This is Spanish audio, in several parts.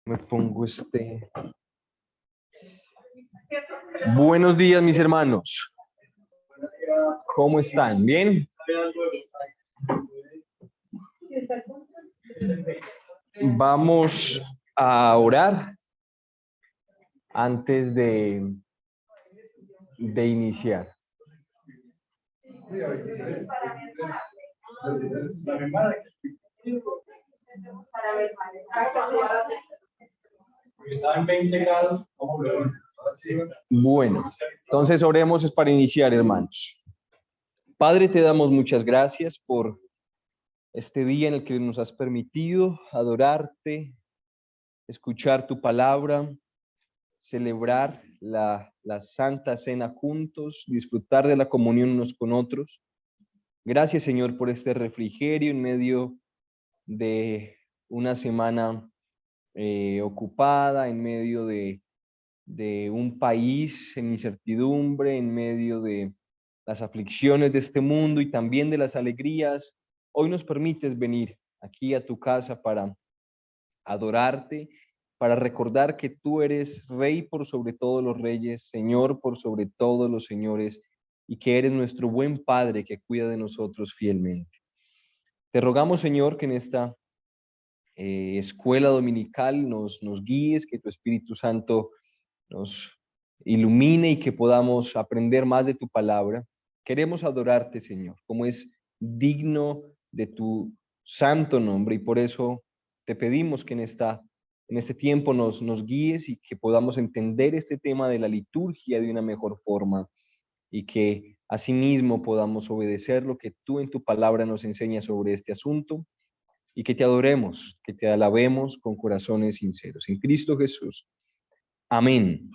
Me pongo Buenos días, mis hermanos. ¿Cómo están? ¿Bien? Vamos a orar antes de iniciar. Está en 20 grados. Bueno, entonces oremos para iniciar, hermanos. Padre, te damos muchas gracias por este día en el que nos has permitido adorarte, escuchar tu palabra, celebrar la Santa Cena juntos, disfrutar de la comunión unos con otros. Gracias, Señor, por este refrigerio en medio de una semana ocupada, en medio de un país en incertidumbre, en medio de las aflicciones de este mundo y también de las alegrías. Hoy nos permites venir aquí a tu casa para adorarte, para recordar que tú eres Rey por sobre todos los reyes, Señor por sobre todos los señores, y que eres nuestro buen Padre que cuida de nosotros fielmente. Te rogamos, Señor, que en esta escuela dominical nos guíes, que tu Espíritu Santo nos ilumine y que podamos aprender más de tu palabra. Queremos adorarte, Señor, como es digno de tu santo nombre, y por eso te pedimos que en este tiempo nos guíes y que podamos entender este tema de la liturgia de una mejor forma, y que asimismo podamos obedecer lo que tú en tu palabra nos enseñas sobre este asunto, y que te adoremos, que te alabemos con corazones sinceros. En Cristo Jesús. Amén.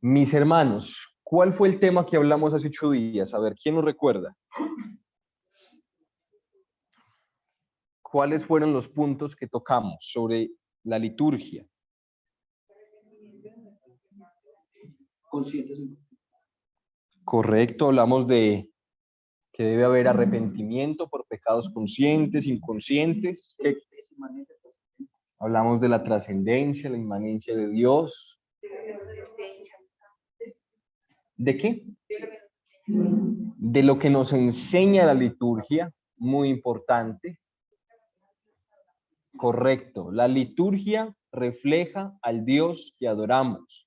Mis hermanos, ¿cuál fue el tema que hablamos hace 8 días? A ver, ¿quién nos recuerda? ¿Cuáles fueron los puntos que tocamos sobre la liturgia? Correcto, hablamos de que debe haber arrepentimiento por pecados conscientes, inconscientes. Hablamos de la trascendencia, la inmanencia de Dios. ¿De qué? De lo que nos enseña la liturgia, muy importante. Correcto, la liturgia refleja al Dios que adoramos.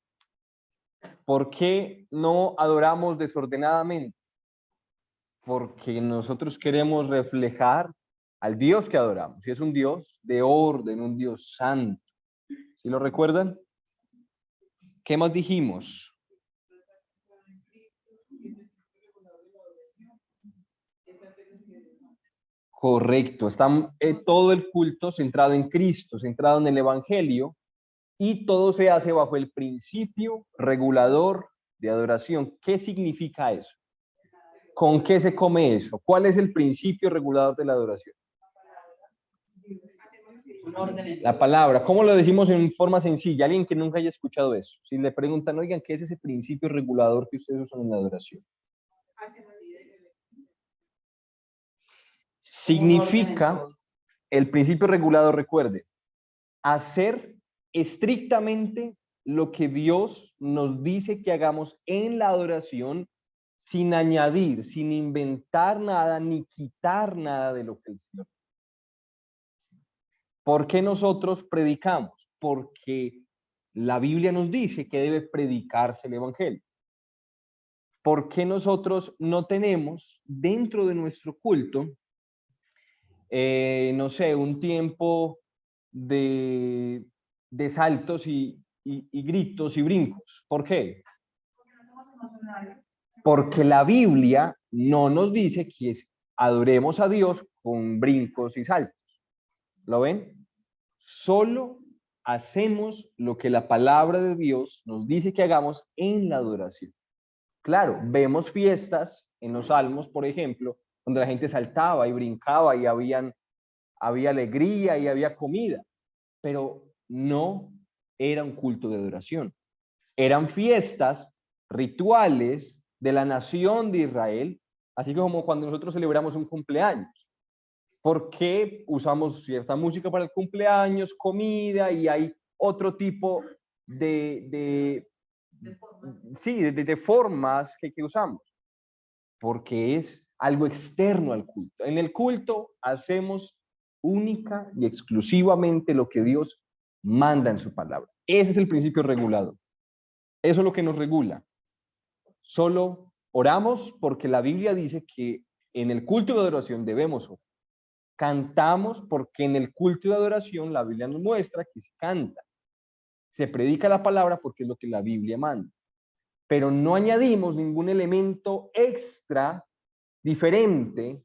¿Por qué no adoramos desordenadamente? Porque nosotros queremos reflejar al Dios que adoramos, y es un Dios de orden, un Dios santo. ¿Sí lo recuerdan? ¿Qué más dijimos? Correcto, está todo el culto centrado en Cristo, centrado en el Evangelio, y todo se hace bajo el principio regulador de adoración. ¿Qué significa eso? ¿Con qué se come eso? ¿Cuál es el principio regulador de la adoración? La palabra. ¿Cómo lo decimos en forma sencilla? Alguien que nunca haya escuchado eso. Si le preguntan, oigan, ¿qué es ese principio regulador que ustedes usan en la adoración? Significa, el principio regulador, recuerde, hacer estrictamente lo que Dios nos dice que hagamos en la adoración, sin añadir, sin inventar nada, ni quitar nada de lo que el Señor. ¿Por qué nosotros predicamos? Porque la Biblia nos dice que debe predicarse el Evangelio. ¿Por qué nosotros no tenemos dentro de nuestro culto, no sé, un tiempo de saltos y gritos y brincos? ¿Por qué? Porque la Biblia no nos dice que adoremos a Dios con brincos y saltos. ¿Lo ven? Solo hacemos lo que la palabra de Dios nos dice que hagamos en la adoración. Claro, vemos fiestas en los salmos, por ejemplo, donde la gente saltaba y brincaba y había alegría y había comida, pero no era un culto de adoración. Eran fiestas, rituales de la nación de Israel, así como cuando nosotros celebramos un cumpleaños. ¿Por qué usamos cierta música para el cumpleaños, comida y hay otro tipo de sí, de formas que usamos? Porque es algo externo al culto. En el culto hacemos única y exclusivamente lo que Dios manda en su palabra. Ese es el principio regulador. Eso es lo que nos regula. Solo oramos porque la Biblia dice que en el culto de adoración debemos orar. Cantamos porque en el culto de adoración la Biblia nos muestra que se canta. Se predica la palabra porque es lo que la Biblia manda. Pero no añadimos ningún elemento extra diferente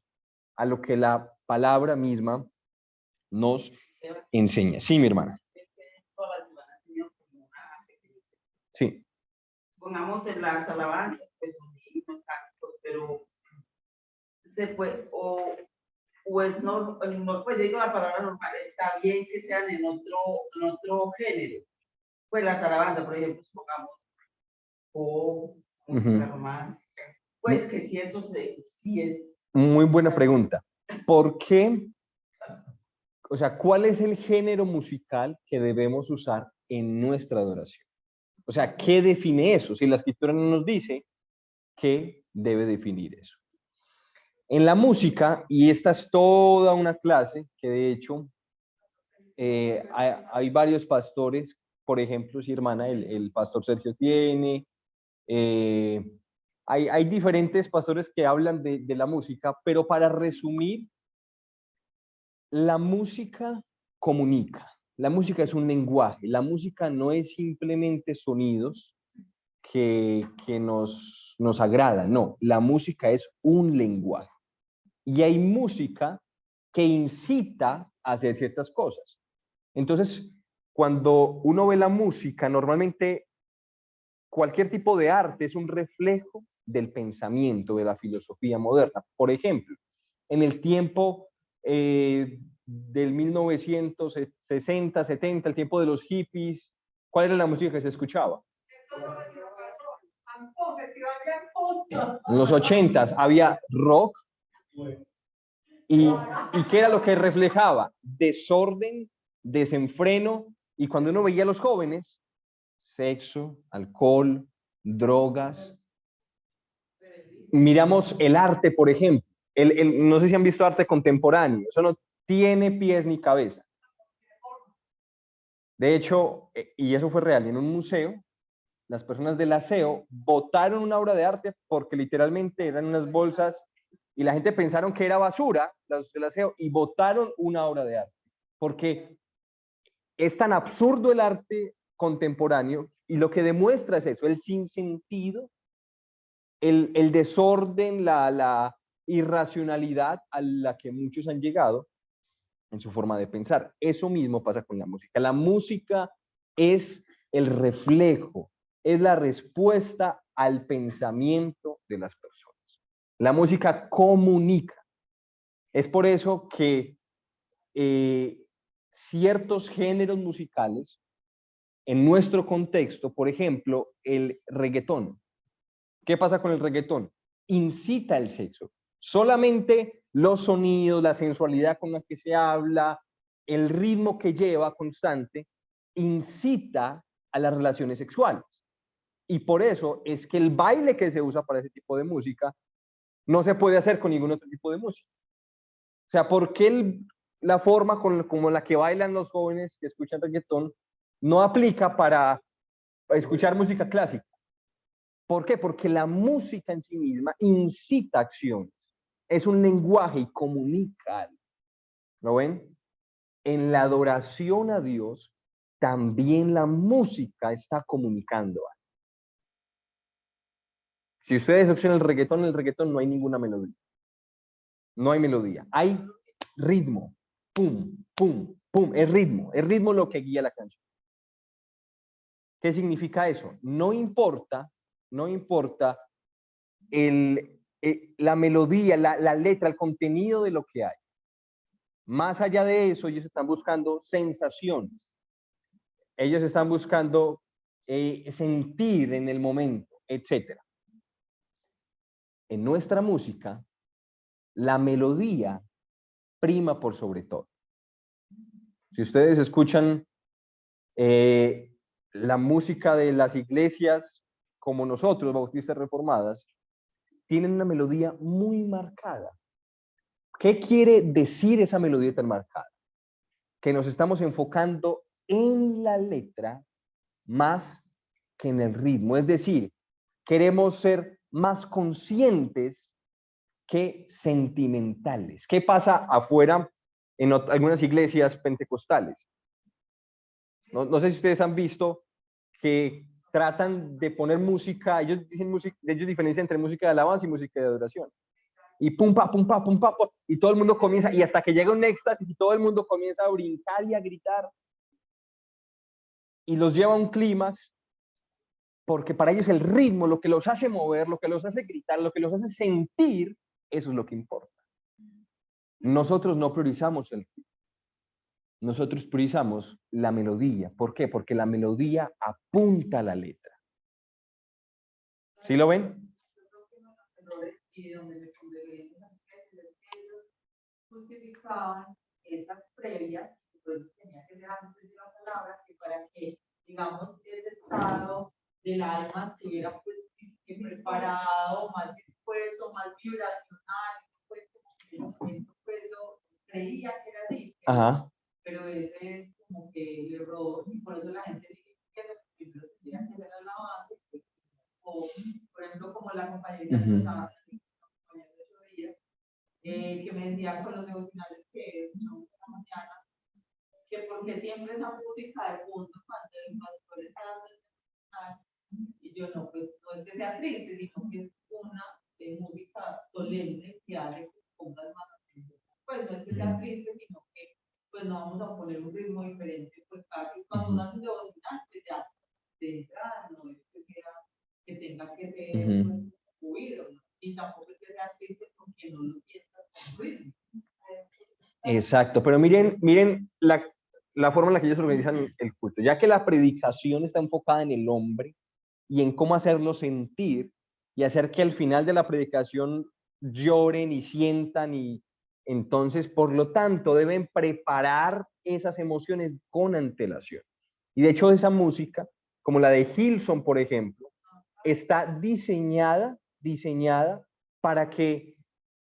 a lo que la palabra misma nos enseña. Sí, mi hermana. Sí. Pongamos en las alabanzas, pues son himnos, cánticos, pero se puede, o es no, pues digo la palabra normal, está bien que sean en otro género. Pues las alabanzas, por ejemplo, pongamos o música romántica, pues que si eso sí es. Muy buena pregunta. ¿Por qué? O sea, ¿cuál es el género musical que debemos usar en nuestra adoración? O sea, ¿qué define eso? Si la escritura no nos dice, ¿qué debe definir eso? En la música, y esta es toda una clase, que de hecho hay varios pastores, por ejemplo, si hermana, el pastor Sergio tiene, hay diferentes pastores que hablan de la música, pero para resumir, la música comunica. La música es un lenguaje. La música no es simplemente sonidos que nos agradan. No, la música es un lenguaje. Y hay música que incita a hacer ciertas cosas. Entonces, cuando uno ve la música, normalmente cualquier tipo de arte es un reflejo del pensamiento, de la filosofía moderna. Por ejemplo, en el tiempo del 1960, 70, el tiempo de los hippies, ¿cuál era la música que se escuchaba? En los 80s había rock. ¿Y qué era lo que reflejaba? Desorden, desenfreno, y cuando uno veía a los jóvenes, sexo, alcohol, drogas. Miramos el arte, por ejemplo. No sé si han visto arte contemporáneo. Eso no tiene pies ni cabeza. De hecho, y eso fue real, en un museo, las personas del aseo botaron una obra de arte porque literalmente eran unas bolsas y la gente pensaron que era basura, los del aseo, y botaron una obra de arte. Porque es tan absurdo el arte contemporáneo y lo que demuestra es eso, el sinsentido, el desorden, la irracionalidad a la que muchos han llegado en su forma de pensar. Eso mismo pasa con la música. La música es el reflejo, es la respuesta al pensamiento de las personas. La música comunica. Es por eso que ciertos géneros musicales, en nuestro contexto, por ejemplo, el reggaetón. ¿Qué pasa con el reggaetón? Incita el sexo. Solamente los sonidos, la sensualidad con la que se habla, el ritmo que lleva constante, incita a las relaciones sexuales. Y por eso es que el baile que se usa para ese tipo de música no se puede hacer con ningún otro tipo de música. O sea, ¿por qué la forma como la que bailan los jóvenes que escuchan reggaetón no aplica para escuchar música clásica? ¿Por qué? Porque la música en sí misma incita acciones. Es un lenguaje y comunica. ¿Lo ven? En la adoración a Dios, también la música está comunicando. Si ustedes escuchan en el reggaetón no hay ninguna melodía. No hay melodía. Hay ritmo. Pum, pum, pum. Es ritmo lo que guía la canción. ¿Qué significa eso? No importa la melodía, la letra, el contenido de lo que hay. Más allá de eso, ellos están buscando sensaciones. Ellos están buscando sentir en el momento, etc. En nuestra música, la melodía prima por sobre todo. Si ustedes escuchan la música de las iglesias como nosotros, bautistas reformadas, tienen una melodía muy marcada. ¿Qué quiere decir esa melodía tan marcada? Que nos estamos enfocando en la letra más que en el ritmo. Es decir, queremos ser más conscientes que sentimentales. ¿Qué pasa afuera en algunas iglesias pentecostales? No sé si ustedes han visto que tratan de poner música, ellos dicen música, ellos diferencian entre música de alabanza y música de adoración. Y pum, pa, pum, pa, pum, pa, y todo el mundo comienza, y hasta que llega un éxtasis y todo el mundo comienza a brincar y a gritar. Y los lleva a un clímax, porque para ellos el ritmo, lo que los hace mover, lo que los hace gritar, lo que los hace sentir, eso es lo que importa. Nosotros no priorizamos el ritmo. Nosotros priorizamos la melodía. ¿Por qué? Porque la melodía apunta a la letra. ¿Sí lo ven? Y donde me congregué en las iglesias, ellos justificaban esas previas, pues tenía que ser antes de la palabra, que para que, digamos, ese estado del alma estuviera pues preparado, más dispuesto, más vibracional, pues como que pues lo creía que era así, pero ese es como que el error, y por eso la gente dice que los primeros tendrían que ser alabanza, pues, o por ejemplo como la compañerita que me decía con los devocionales que escuchamos en la mañana, que porque siempre esa música de fondo cuando el pastor está dando el devocional, y yo no, pues no es que sea triste, sino que es una música solemne que hace que pongas más atención. Pues no es que sea triste, sino que pues no vamos a poner un ritmo diferente, pues cada que cuando uno hace un devocional, pues ya de entrada, no es que sea, que tenga que ser pues, fluido, ¿no? Y tampoco es que sea triste porque no lo sientas con ritmo. Exacto, pero miren la forma en la que ellos organizan el culto. Ya que la predicación está enfocada en el hombre y en cómo hacerlo sentir y hacer que al final de la predicación lloren y sientan, y entonces, por lo tanto, deben preparar esas emociones con antelación. Y de hecho, esa música, como la de Hillsong, por ejemplo, está diseñada para que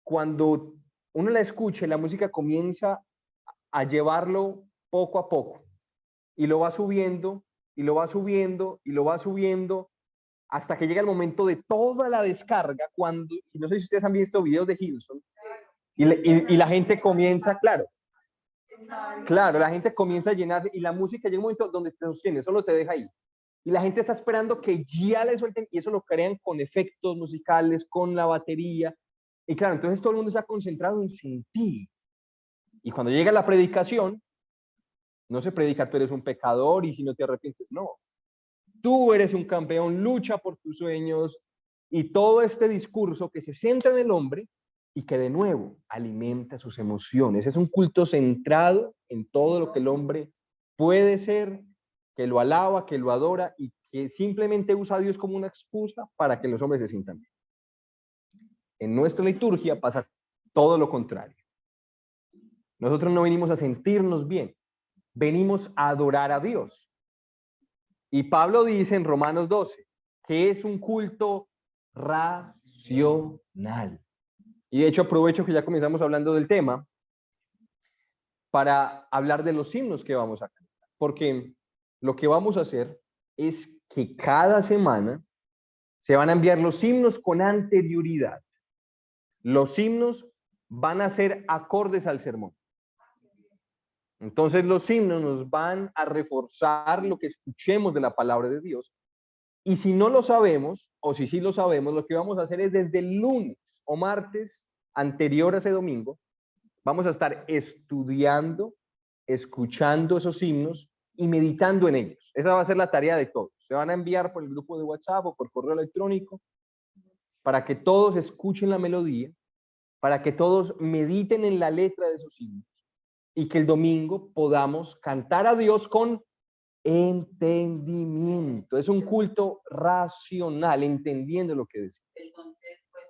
cuando uno la escuche, la música comienza a llevarlo poco a poco y lo va subiendo y lo va subiendo y lo va subiendo hasta que llega el momento de toda la descarga, cuando, y no sé si ustedes han visto videos de Hillsong, y la gente comienza, claro, la gente comienza a llenarse y la música llega un momento donde te sostiene, solo te deja ahí. Y la gente está esperando que ya le suelten, y eso lo crean con efectos musicales, con la batería. Y claro, entonces todo el mundo está concentrado en sentir. Y cuando llega la predicación, no se predica tú eres un pecador y si no te arrepientes, no. Tú eres un campeón, lucha por tus sueños, y todo este discurso que se centra en el hombre y que de nuevo alimenta sus emociones. Es un culto centrado en todo lo que el hombre puede ser, que lo alaba, que lo adora y que simplemente usa a Dios como una excusa para que los hombres se sientan bien. En nuestra liturgia pasa todo lo contrario. Nosotros no venimos a sentirnos bien, venimos a adorar a Dios. Y Pablo dice en Romanos 12 que es un culto racional. Y de hecho aprovecho que ya comenzamos hablando del tema para hablar de los himnos que vamos a cantar. Porque lo que vamos a hacer es que cada semana se van a enviar los himnos con anterioridad. Los himnos van a ser acordes al sermón. Entonces los himnos nos van a reforzar lo que escuchemos de la palabra de Dios. Y si no lo sabemos, o si sí lo sabemos, lo que vamos a hacer es desde el lunes o martes anterior a ese domingo, vamos a estar estudiando, escuchando esos himnos y meditando en ellos. Esa va a ser la tarea de todos. Se van a enviar por el grupo de WhatsApp o por correo electrónico para que todos escuchen la melodía, para que todos mediten en la letra de esos himnos y que el domingo podamos cantar a Dios con entendimiento. Es un culto racional, entendiendo lo que decimos. Entonces, pues,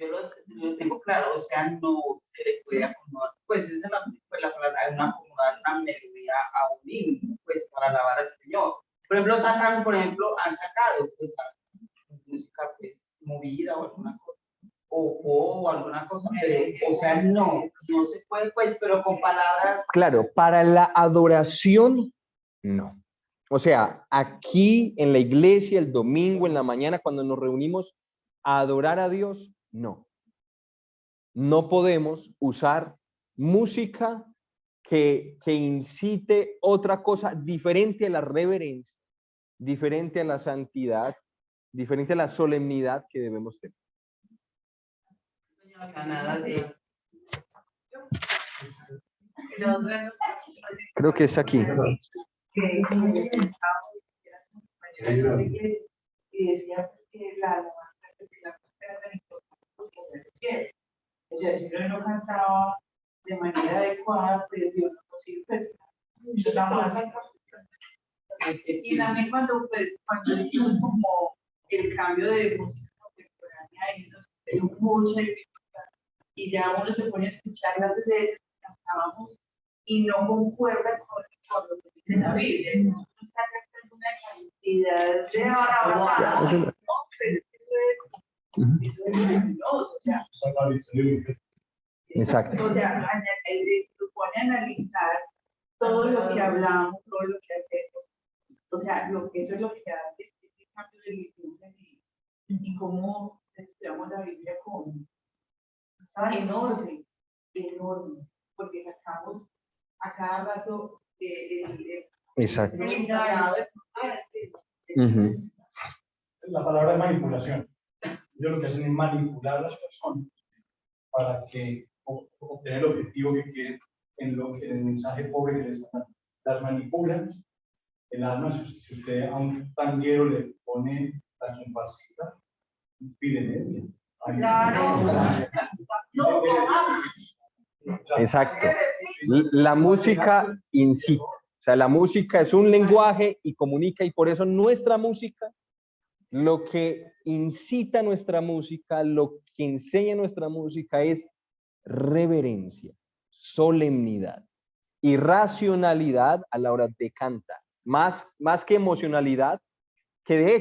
yo tengo claro, o sea, no se le puede acomodar, pues esa es la palabra, una acomodar una melodía a un himno, pues para alabar al Señor. Por ejemplo, han sacado pues música pues movida o alguna cosa, o alguna cosa, pero, o sea, no se puede, pues, pero con palabras. Claro, para la adoración, no. O sea, aquí en la iglesia, el domingo, en la mañana, cuando nos reunimos a adorar a Dios, no. No podemos usar música que incite otra cosa diferente a la reverencia, diferente a la santidad, diferente a la solemnidad que debemos tener. Creo que es aquí. Y decía que la alabanza que la música era tan importante. O sea, si uno no cantaba de manera adecuada, pues Dios no consigue. Y también cuando hicimos como el cambio de música contemporánea y nos dio mucha dificultad, y ya uno se pone a escuchar las letras que cantábamos y no concuerda con lo que dice la Biblia. Uno está cantando una cantidad de alabanza, no, pero eso es maravilloso, o sea. Exacto. O sea, lo pone a analizar todo lo que hablamos, todo lo que hacemos. O sea, eso es lo que hace este cambio de liturgias y cómo estudiamos la Biblia enorme, porque sacamos a cada rato Exacto. el sagrado de La palabra es manipulación. Ellos lo que hacen es manipular a las personas para que obtener el objetivo que quieren en el mensaje pobre que les están dando. Las manipulan. El alma, si usted a un tanguero le pone la comparsita, pídele. Claro. Exacto. La música incita. O sea, la música es un lenguaje y comunica, y por eso nuestra música, lo que incita nuestra música, lo que enseña nuestra música es reverencia, solemnidad y racionalidad a la hora de cantar. Más que emocionalidad, que de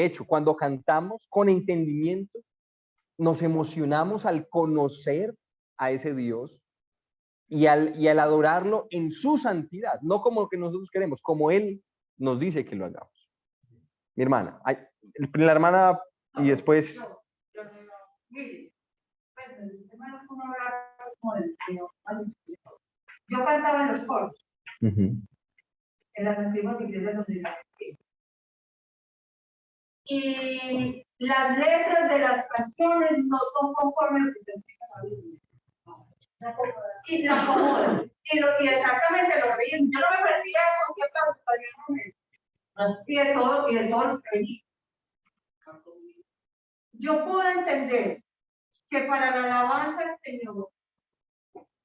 hecho, cuando cantamos con entendimiento, nos emocionamos al conocer a ese Dios y al adorarlo en su santidad, no como lo que nosotros queremos, como Él nos dice que lo hagamos. Mi hermana, la hermana y después... Yo cantaba en los coros, en las antiguas iglesias donde nací. Y las letras de las canciones no son conformes a lo que se explica la Biblia. Y la acomodan. Y exactamente lo ríen. Yo no me perdía con ciertas ocasiones. Y de todo lo que venía. Yo puedo entender que para la alabanza al Señor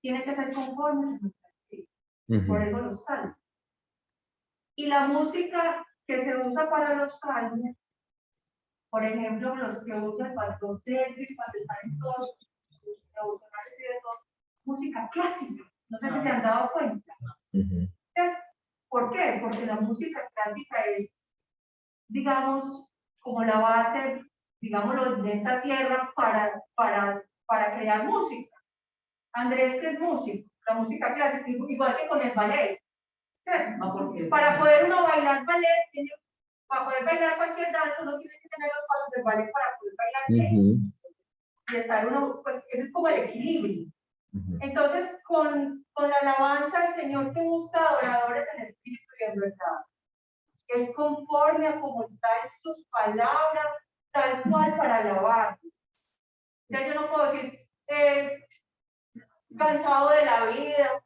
tiene que ser conforme a nuestra vida. Por eso los salmos. Y la música que se usa para los salmos, por ejemplo, los que usa el pastor Sergio y cuando están en todos los música clásica. No sé si se han dado cuenta. ¿Por qué? Porque la música clásica es, digamos, como la base, digámoslo, de esta tierra para crear música. Andrés, que es músico, la música clásica, igual que con el ballet. Para poder uno bailar ballet, para poder bailar cualquier danza, uno tiene que tener los pasos de ballet para poder bailar bien. Y estar uno, pues ese es como el equilibrio. Entonces, con la alabanza al Señor que busca adoradores en espíritu y en verdad, es conforme a como está en sus palabras, tal cual para alabar. Ya yo no puedo decir, cansado de la vida,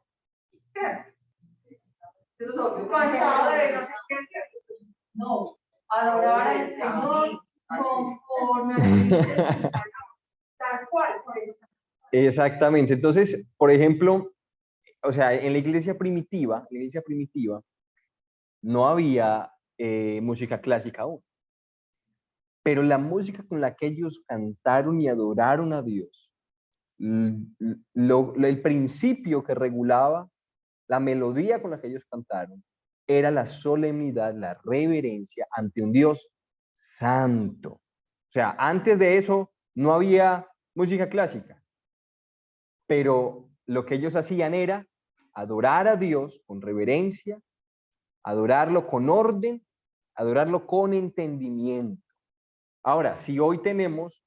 cansado de no sé qué, no, adorar al Señor conforme a tal cual, por eso. Exactamente. Entonces, por ejemplo, o sea, en la iglesia primitiva no había música clásica aún. pero la música con la que ellos cantaron y adoraron a Dios, el principio que regulaba la melodía con la que ellos cantaron, era la solemnidad, la reverencia ante un Dios santo. O sea, antes de eso no había música clásica, pero lo que ellos hacían era adorar a Dios con reverencia, adorarlo con orden, adorarlo con entendimiento. Ahora, si hoy tenemos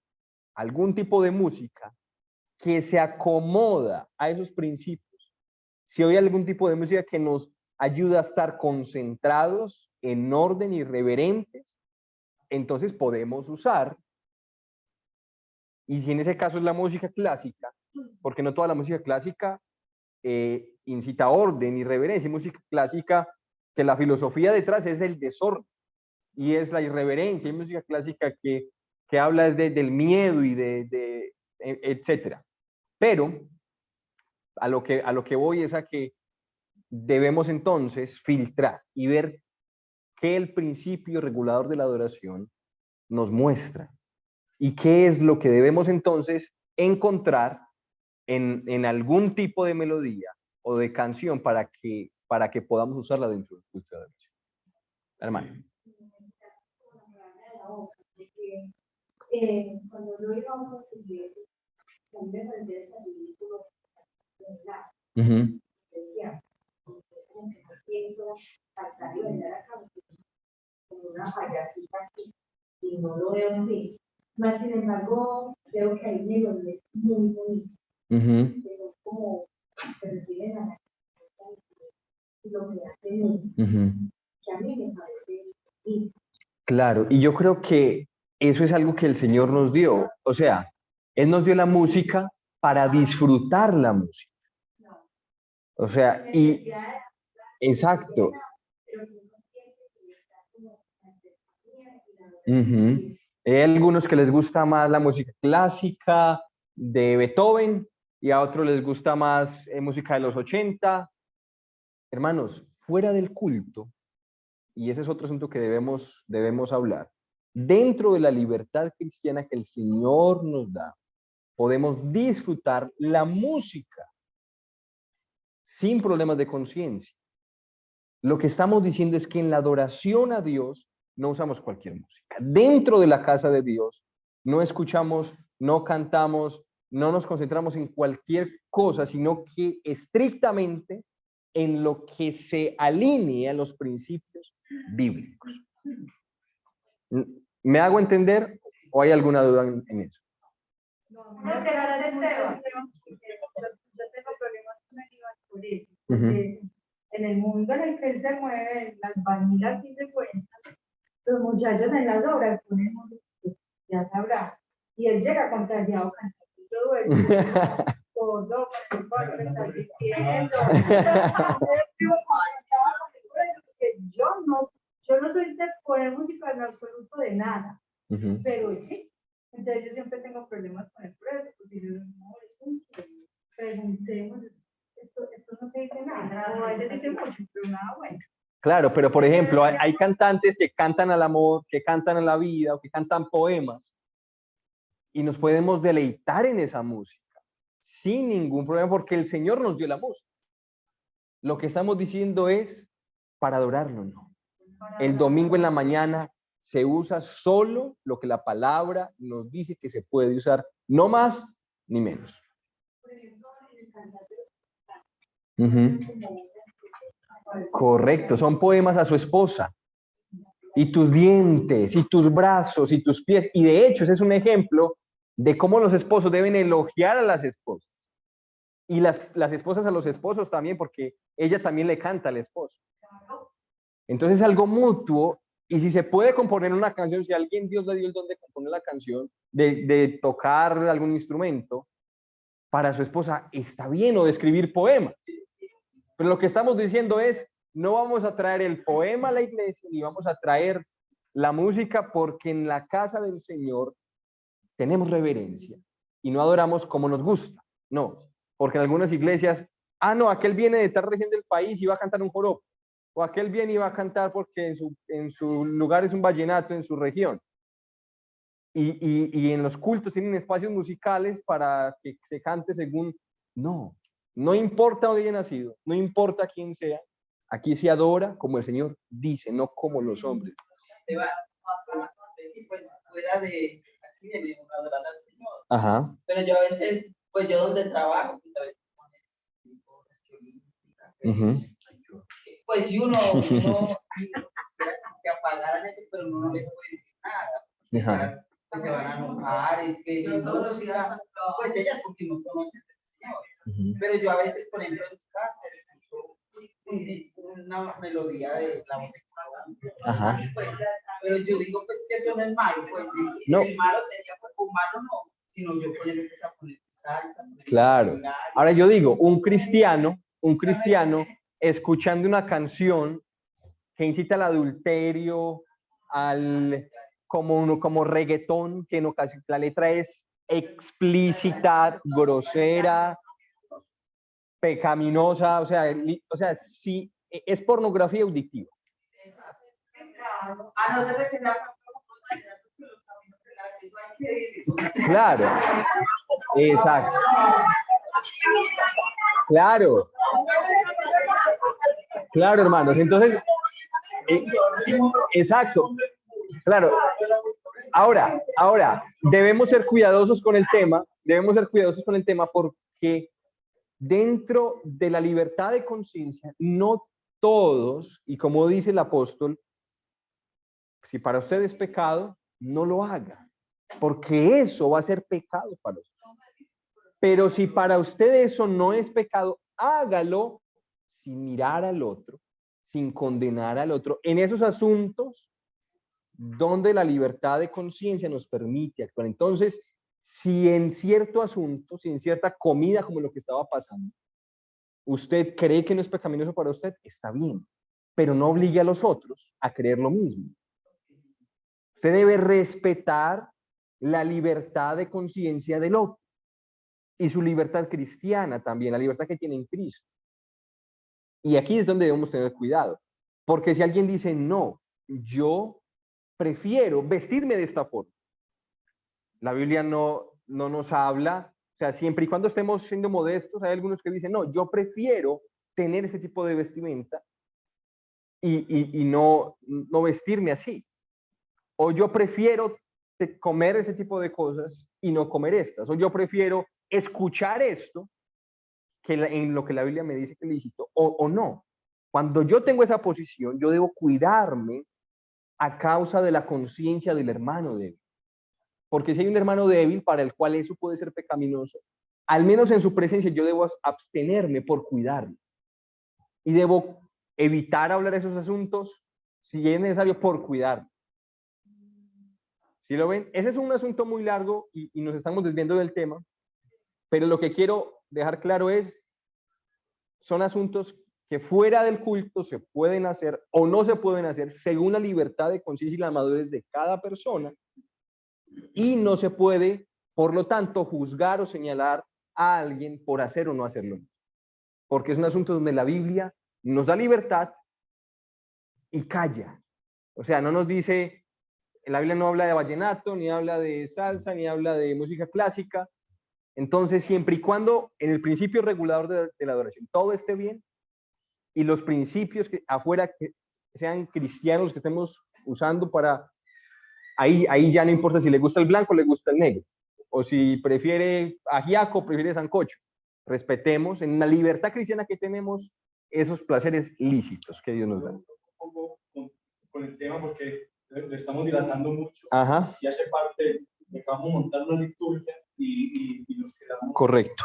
algún tipo de música que se acomoda a esos principios, si hoy hay algún tipo de música que nos ayuda a estar concentrados, en orden y reverentes, entonces podemos usar. Y si en ese caso es la música clásica, porque no toda la música clásica incita a orden y reverencia. Hay música clásica que la filosofía detrás es el desorden y es la irreverencia. Hay música clásica que habla del miedo y etcétera. Pero a lo que voy es a que debemos entonces filtrar y ver qué el principio regulador de la adoración nos muestra y qué es lo que debemos entonces encontrar en algún tipo de melodía o de canción para que podamos usarla dentro del culto de adoración. Hermano. Cuando yo iba a unos iglesias, también me parecía ese ridículo, decía, como que no quiero cantar y bailar acá, como una payasita aquí, y no lo veo así. Mas, sin embargo, veo que hay melodías muy bonitas, que son como, se refieren a la y lo que hacen, que a mí me parece lindo. Claro, y yo creo que eso es algo que el Señor nos dio. O sea, Él nos dio la música para disfrutar la música. O sea, y exacto. Hay algunos que les gusta más la música clásica de Beethoven y a otros les gusta más música de los 80. Hermanos, fuera del culto, y ese es otro asunto que debemos hablar, dentro de la libertad cristiana que el Señor nos da, podemos disfrutar la música sin problemas de conciencia. Lo que estamos diciendo es que en la adoración a Dios no usamos cualquier música. Dentro de la casa de Dios no escuchamos, no cantamos, no nos concentramos en cualquier cosa, sino que estrictamente en lo que se alinea a los principios bíblicos. ¿Me hago entender o hay alguna duda en eso? No, pero ahora yo tengo problemas con el Iván por eso, porque en el mundo en el que él se mueve, las vanilas sí se cuentan, los muchachos en las obras ponen música, ya sabrá, y él llega contagiado cantando todo eso, todo por lo que está diciendo. Yo no soy de poner música en absoluto de nada, pero sí. Entonces yo siempre tengo problemas con el precio, porque yo no, es un sueño. Preguntemos, esto no te dice nada, o a veces dice mucho, pero nada bueno. Claro, pero por ejemplo, hay cantantes que cantan al amor, que cantan a la vida, o que cantan poemas, y nos podemos deleitar en esa música, sin ningún problema, porque el Señor nos dio la música. Lo que estamos diciendo es para adorarlo, ¿no? El domingo en la mañana se usa solo lo que la palabra nos dice que se puede usar, no más ni menos. Correcto, son poemas a su esposa. Y tus dientes, y tus brazos, y tus pies. Y de hecho, ese es un ejemplo de cómo los esposos deben elogiar a las esposas. Y las esposas a los esposos también, porque ella también le canta al esposo. Entonces es algo mutuo. Y si se puede componer una canción, si a alguien Dios le dio el don de componer la canción, de tocar algún instrumento para su esposa, está bien, o de escribir poemas. Pero lo que estamos diciendo es, no vamos a traer el poema a la iglesia, ni vamos a traer la música, porque en la casa del Señor tenemos reverencia y no adoramos como nos gusta. No, porque en algunas iglesias, no, aquel viene de tal región del país y va a cantar un joropo. O aquel viene y va a cantar porque en su lugar es un vallenato en su región. y en los cultos tienen espacios musicales para que se cante según... No importa dónde haya nacido, no importa quién sea, aquí se adora como el Señor dice, no como los hombres. Pues fuera de aquí de adorar al Señor. Ajá. Pero yo a veces, pues yo donde trabajo, pues a veces pues si uno quisiera que apagaran eso, pero uno no les puede decir nada. Pues se van a enojar, es que música, pues ellas porque no conocen al Señor. Pero yo a veces, por ejemplo, en mi casa escucho una melodía de la voz de Ajá. Pues, pero yo digo pues que eso no es malo, pues sí, no. El malo sería pues un malo no, sino yo poner salsa. Claro. Ahora yo digo, un cristiano escuchando una canción que incita al adulterio, como reggaetón, que en ocasiones la letra es explícita, grosera, pecaminosa, o sea, sí, es pornografía auditiva. A no ser que Claro, exacto. Claro, hermanos. Entonces, exacto. Claro. Ahora, debemos ser cuidadosos con el tema, porque dentro de la libertad de conciencia, no todos, y como dice el apóstol, si para usted es pecado, no lo haga, porque eso va a ser pecado para usted. Pero si para usted eso no es pecado, hágalo sin mirar al otro, sin condenar al otro, en esos asuntos donde la libertad de conciencia nos permite actuar. Entonces, si en cierto asunto, si en cierta comida como lo que estaba pasando, usted cree que no es pecaminoso para usted, está bien, pero no obligue a los otros a creer lo mismo. Usted debe respetar la libertad de conciencia del otro y su libertad cristiana también, la libertad que tiene en Cristo. Y aquí es donde debemos tener cuidado, porque si alguien dice, no, yo prefiero vestirme de esta forma, la Biblia no nos habla, o sea, siempre y cuando estemos siendo modestos, hay algunos que dicen, no, yo prefiero tener ese tipo de vestimenta y no vestirme así. O yo prefiero comer ese tipo de cosas y no comer estas. O yo prefiero escuchar esto que en lo que la Biblia me dice que es lícito o no. Cuando yo tengo esa posición, yo debo cuidarme a causa de la conciencia del hermano débil. Porque si hay un hermano débil para el cual eso puede ser pecaminoso, al menos en su presencia yo debo abstenerme por cuidarme. Y debo evitar hablar esos asuntos si es necesario por cuidarme. ¿Sí lo ven? Ese es un asunto muy largo y nos estamos desviando del tema, pero lo que quiero dejar claro son asuntos que fuera del culto se pueden hacer o no se pueden hacer según la libertad de conciencia y la madurez de cada persona, y no se puede, por lo tanto, juzgar o señalar a alguien por hacer o no hacerlo, porque es un asunto donde la Biblia nos da libertad y calla. O sea, no nos dice, la Biblia no habla de vallenato, ni habla de salsa, ni habla de música clásica. Entonces, siempre y cuando en el principio regulador de la adoración todo esté bien, y los principios que afuera que sean cristianos que estemos usando para, ahí ya no importa si le gusta el blanco o le gusta el negro, o si prefiere ajiaco, prefiere sancocho. Respetemos en la libertad cristiana que tenemos esos placeres lícitos que Dios nos da. Un poco con el tema porque le estamos dilatando mucho. Ajá. Y hace parte de que vamos a montar una liturgia y nos quedamos. Correcto.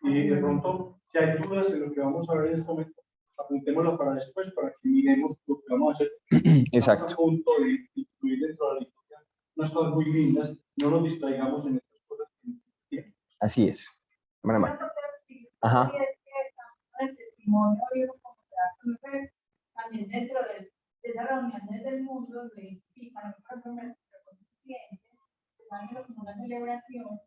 Y de pronto, si hay dudas de lo que vamos a ver en este momento, apuntémoslo para después, para que miremos lo que vamos a hacer. Exacto. Estamos a punto de incluir dentro de la liturgia unas cosas muy lindas, no nos distraigamos en estas cosas. Así es. Ajá. El testimonio también dentro de esas reuniones del mundo me identifican, por ejemplo, con sus clientes, están como una celebración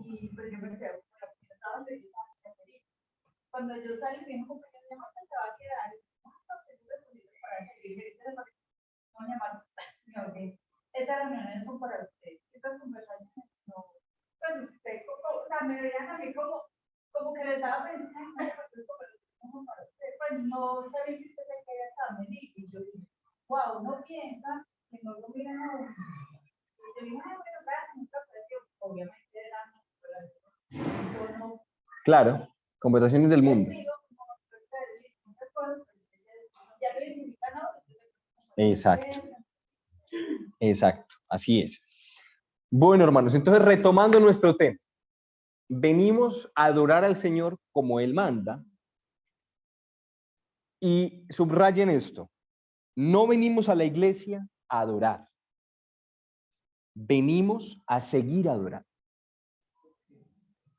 y pues yo me quedo estaba feliz. Cuando yo salí, mi compañero de marca se va a quedar, para que esa piensa que no lo miran a uno. Y te digo, bueno, gracias, muchas gracias. Obviamente eran no. Claro, conversaciones del mundo. Exacto, exacto, así es. Bueno, hermanos, entonces retomando nuestro tema, venimos a adorar al Señor como Él manda y subrayen esto, no venimos a la iglesia a adorar, venimos a seguir adorando.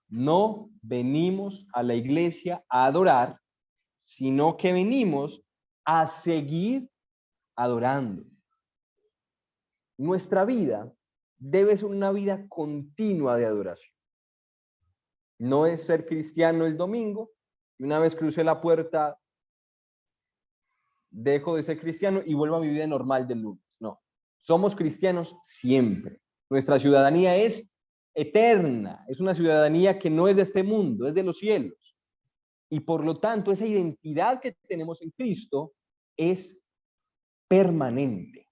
No venimos a la iglesia a adorar, sino que venimos a seguir adorando. Nuestra vida debe ser una vida continua de adoración. No es ser cristiano el domingo y una vez crucé la puerta, dejo de ser cristiano y vuelvo a mi vida normal del lunes. No, somos cristianos siempre. Nuestra ciudadanía es eterna, es una ciudadanía que no es de este mundo, es de los cielos. Y por lo tanto, esa identidad que tenemos en Cristo es permanente,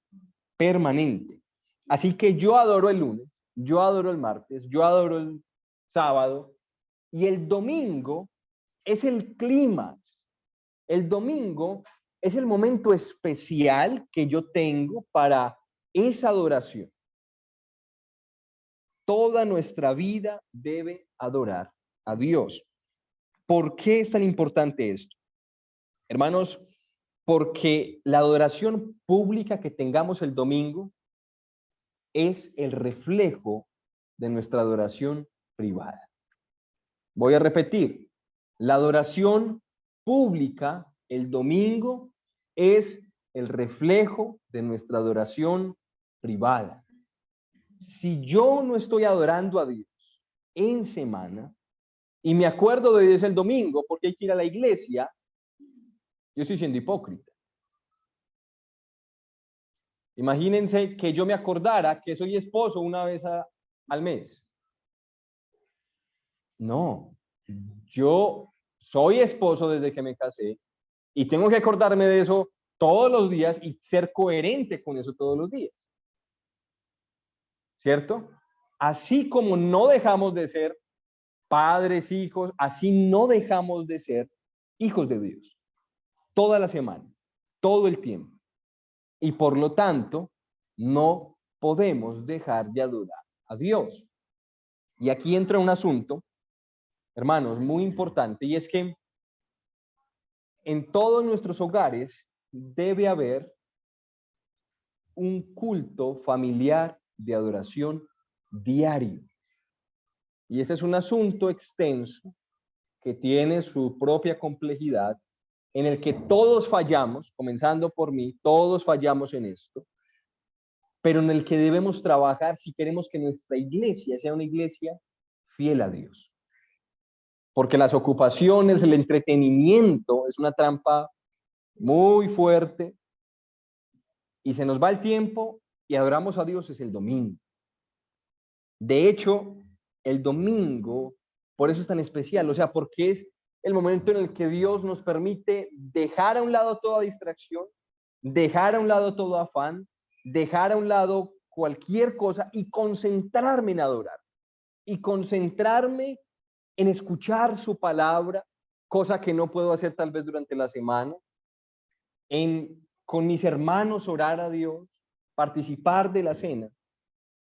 permanente. Así que yo adoro el lunes, yo adoro el martes, yo adoro el sábado, y el domingo es el clímax. El domingo es el momento especial que yo tengo para esa adoración. Toda nuestra vida debe adorar a Dios. ¿Por qué es tan importante esto? Hermanos, porque la adoración pública que tengamos el domingo es el reflejo de nuestra adoración privada. Voy a repetir, la adoración pública el domingo es el reflejo de nuestra adoración privada. Si yo no estoy adorando a Dios en semana y me acuerdo de Dios el domingo porque hay que ir a la iglesia, yo estoy siendo hipócrita. Imagínense que yo me acordara que soy esposo una vez al mes. No, yo soy esposo desde que me casé y tengo que acordarme de eso todos los días y ser coherente con eso todos los días. ¿Cierto? Así como no dejamos de ser padres, hijos, así no dejamos de ser hijos de Dios. Toda la semana, todo el tiempo. Y por lo tanto, no podemos dejar de adorar a Dios. Y aquí entra un asunto, hermanos, muy importante, y es que en todos nuestros hogares debe haber un culto familiar de adoración diario. Y este es un asunto extenso que tiene su propia complejidad, en el que todos fallamos, comenzando por mí, todos fallamos en esto, pero en el que debemos trabajar si queremos que nuestra iglesia sea una iglesia fiel a Dios. Porque las ocupaciones, el entretenimiento es una trampa muy fuerte y se nos va el tiempo y adoramos a Dios es el domingo. De hecho, el domingo, por eso es tan especial, o sea, porque es el momento en el que Dios nos permite dejar a un lado toda distracción, dejar a un lado todo afán, dejar a un lado cualquier cosa y concentrarme en adorar y concentrarme en escuchar su palabra, cosa que no puedo hacer tal vez durante la semana, en con mis hermanos orar a Dios, participar de la cena.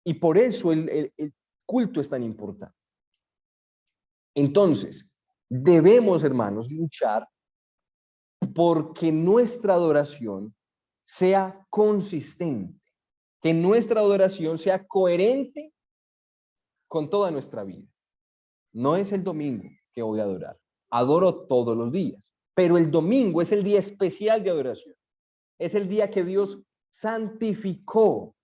Y por eso el culto es tan importante. Entonces, debemos, hermanos, luchar porque nuestra adoración sea consistente, que nuestra adoración sea coherente con toda nuestra vida. No es el domingo que voy a adorar, adoro todos los días, pero el domingo es el día especial de adoración. Es el día que Dios santificó.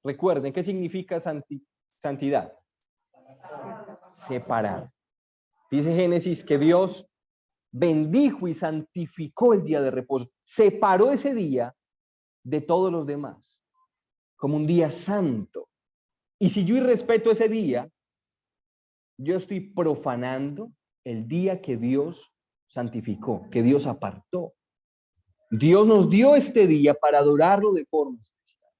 Recuerden, ¿qué significa santidad? Separar. Dice Génesis que Dios bendijo y santificó el día de reposo. Separó ese día de todos los demás, como un día santo. Y si yo irrespeto ese día, yo estoy profanando el día que Dios santificó, que Dios apartó. Dios nos dio este día para adorarlo de forma especial.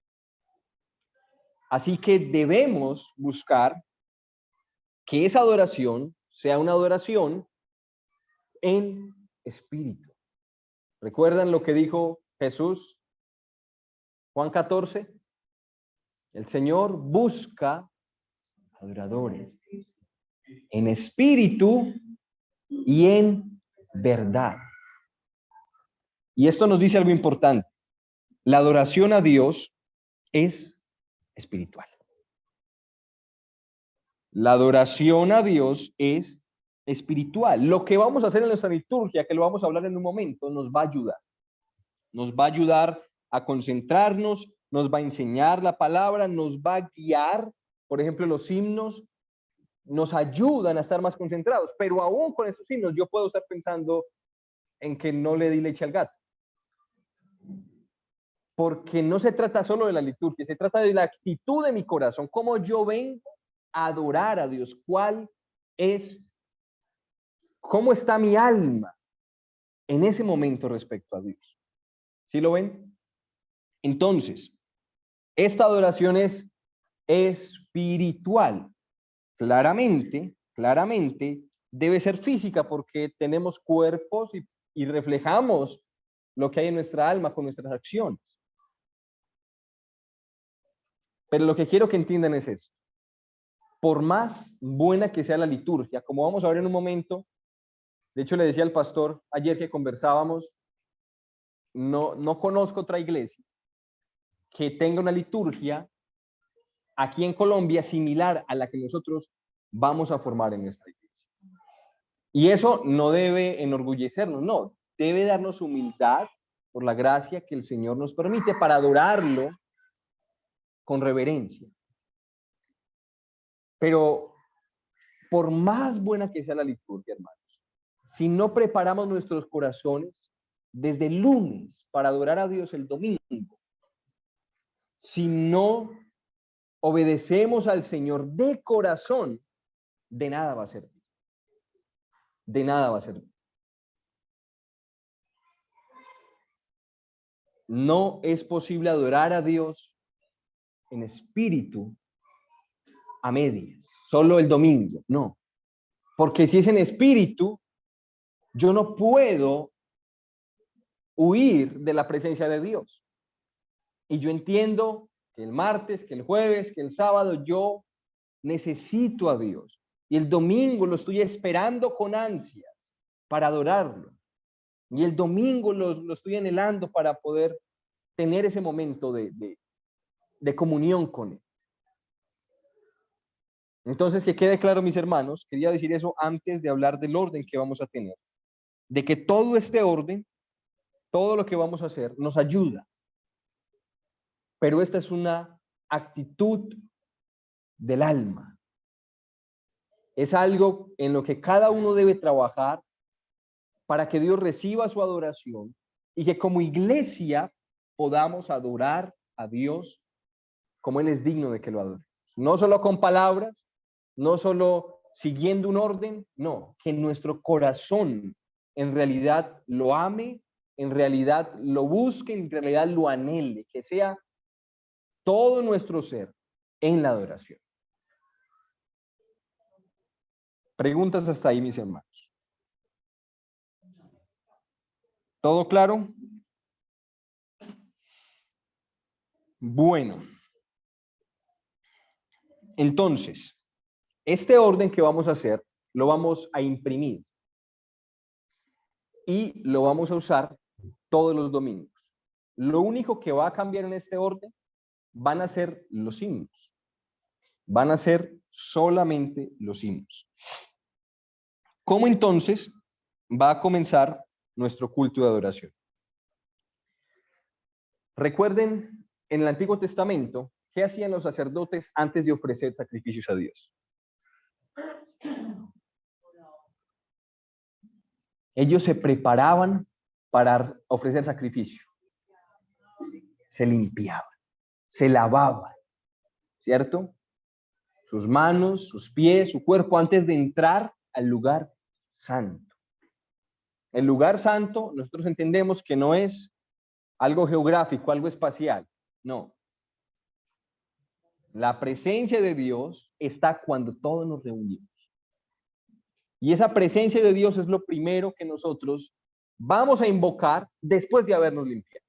Así que debemos buscar que esa adoración sea una adoración en espíritu. ¿Recuerdan lo que dijo Jesús? Juan 14. El Señor busca adoradores en espíritu y en verdad. Y esto nos dice algo importante. La adoración a Dios es espiritual. La adoración a Dios es espiritual. Lo que vamos a hacer en nuestra liturgia, que lo vamos a hablar en un momento, nos va a ayudar. Nos va a ayudar a concentrarnos, nos va a enseñar la palabra, nos va a guiar. Por ejemplo, los himnos nos ayudan a estar más concentrados, pero aún con estos himnos yo puedo estar pensando en que no le di leche al gato. Porque no se trata solo de la liturgia, se trata de la actitud de mi corazón, cómo yo vengo a adorar a Dios, cómo está mi alma en ese momento respecto a Dios. ¿Sí lo ven? Entonces, esta adoración es espiritual. Claramente debe ser física porque tenemos cuerpos y reflejamos lo que hay en nuestra alma con nuestras acciones. Pero lo que quiero que entiendan es eso. Por más buena que sea la liturgia, como vamos a ver en un momento, de hecho le decía al pastor ayer que conversábamos, no conozco otra iglesia que tenga una liturgia aquí en Colombia similar a la que nosotros vamos a formar en nuestra iglesia. Y eso no debe enorgullecernos, no, debe darnos humildad por la gracia que el Señor nos permite para adorarlo con reverencia. Pero por más buena que sea la liturgia, hermanos, si no preparamos nuestros corazones desde el lunes para adorar a Dios el domingo, si no obedecemos al Señor de corazón, de nada va a servir. De nada va a servir. No es posible adorar a Dios en espíritu a medias, solo el domingo, no. Porque si es en espíritu, yo no puedo huir de la presencia de Dios. Y yo entiendo que el martes, que el jueves, que el sábado yo necesito a Dios. Y el domingo lo estoy esperando con ansias para adorarlo. Y el domingo lo estoy anhelando para poder tener ese momento de comunión con Él. Entonces, que quede claro, mis hermanos, quería decir eso antes de hablar del orden que vamos a tener. De que todo este orden, todo lo que vamos a hacer, nos ayuda. Pero esta es una actitud del alma. Es algo en lo que cada uno debe trabajar para que Dios reciba su adoración y que como iglesia podamos adorar a Dios como Él es digno de que lo adoremos. No solo con palabras, no solo siguiendo un orden, no, que nuestro corazón en realidad lo ame, en realidad lo busque, en realidad lo anhele, que sea todo nuestro ser en la adoración. Preguntas hasta ahí, mis hermanos. ¿Todo claro? Bueno. Entonces, este orden que vamos a hacer, lo vamos a imprimir. Y lo vamos a usar todos los domingos. Lo único que va a cambiar en este orden van a ser los himnos. Van a ser solamente los himnos. ¿Cómo entonces va a comenzar nuestro culto de adoración? Recuerden, en el Antiguo Testamento, ¿qué hacían los sacerdotes antes de ofrecer sacrificios a Dios? Ellos se preparaban para ofrecer sacrificio. Se limpiaban, se lavaban, ¿cierto? Sus manos, sus pies, su cuerpo, antes de entrar al lugar santo. El lugar santo, nosotros entendemos que no es algo geográfico, algo espacial. No. La presencia de Dios está cuando todos nos reunimos. Y esa presencia de Dios es lo primero que nosotros vamos a invocar después de habernos limpiado.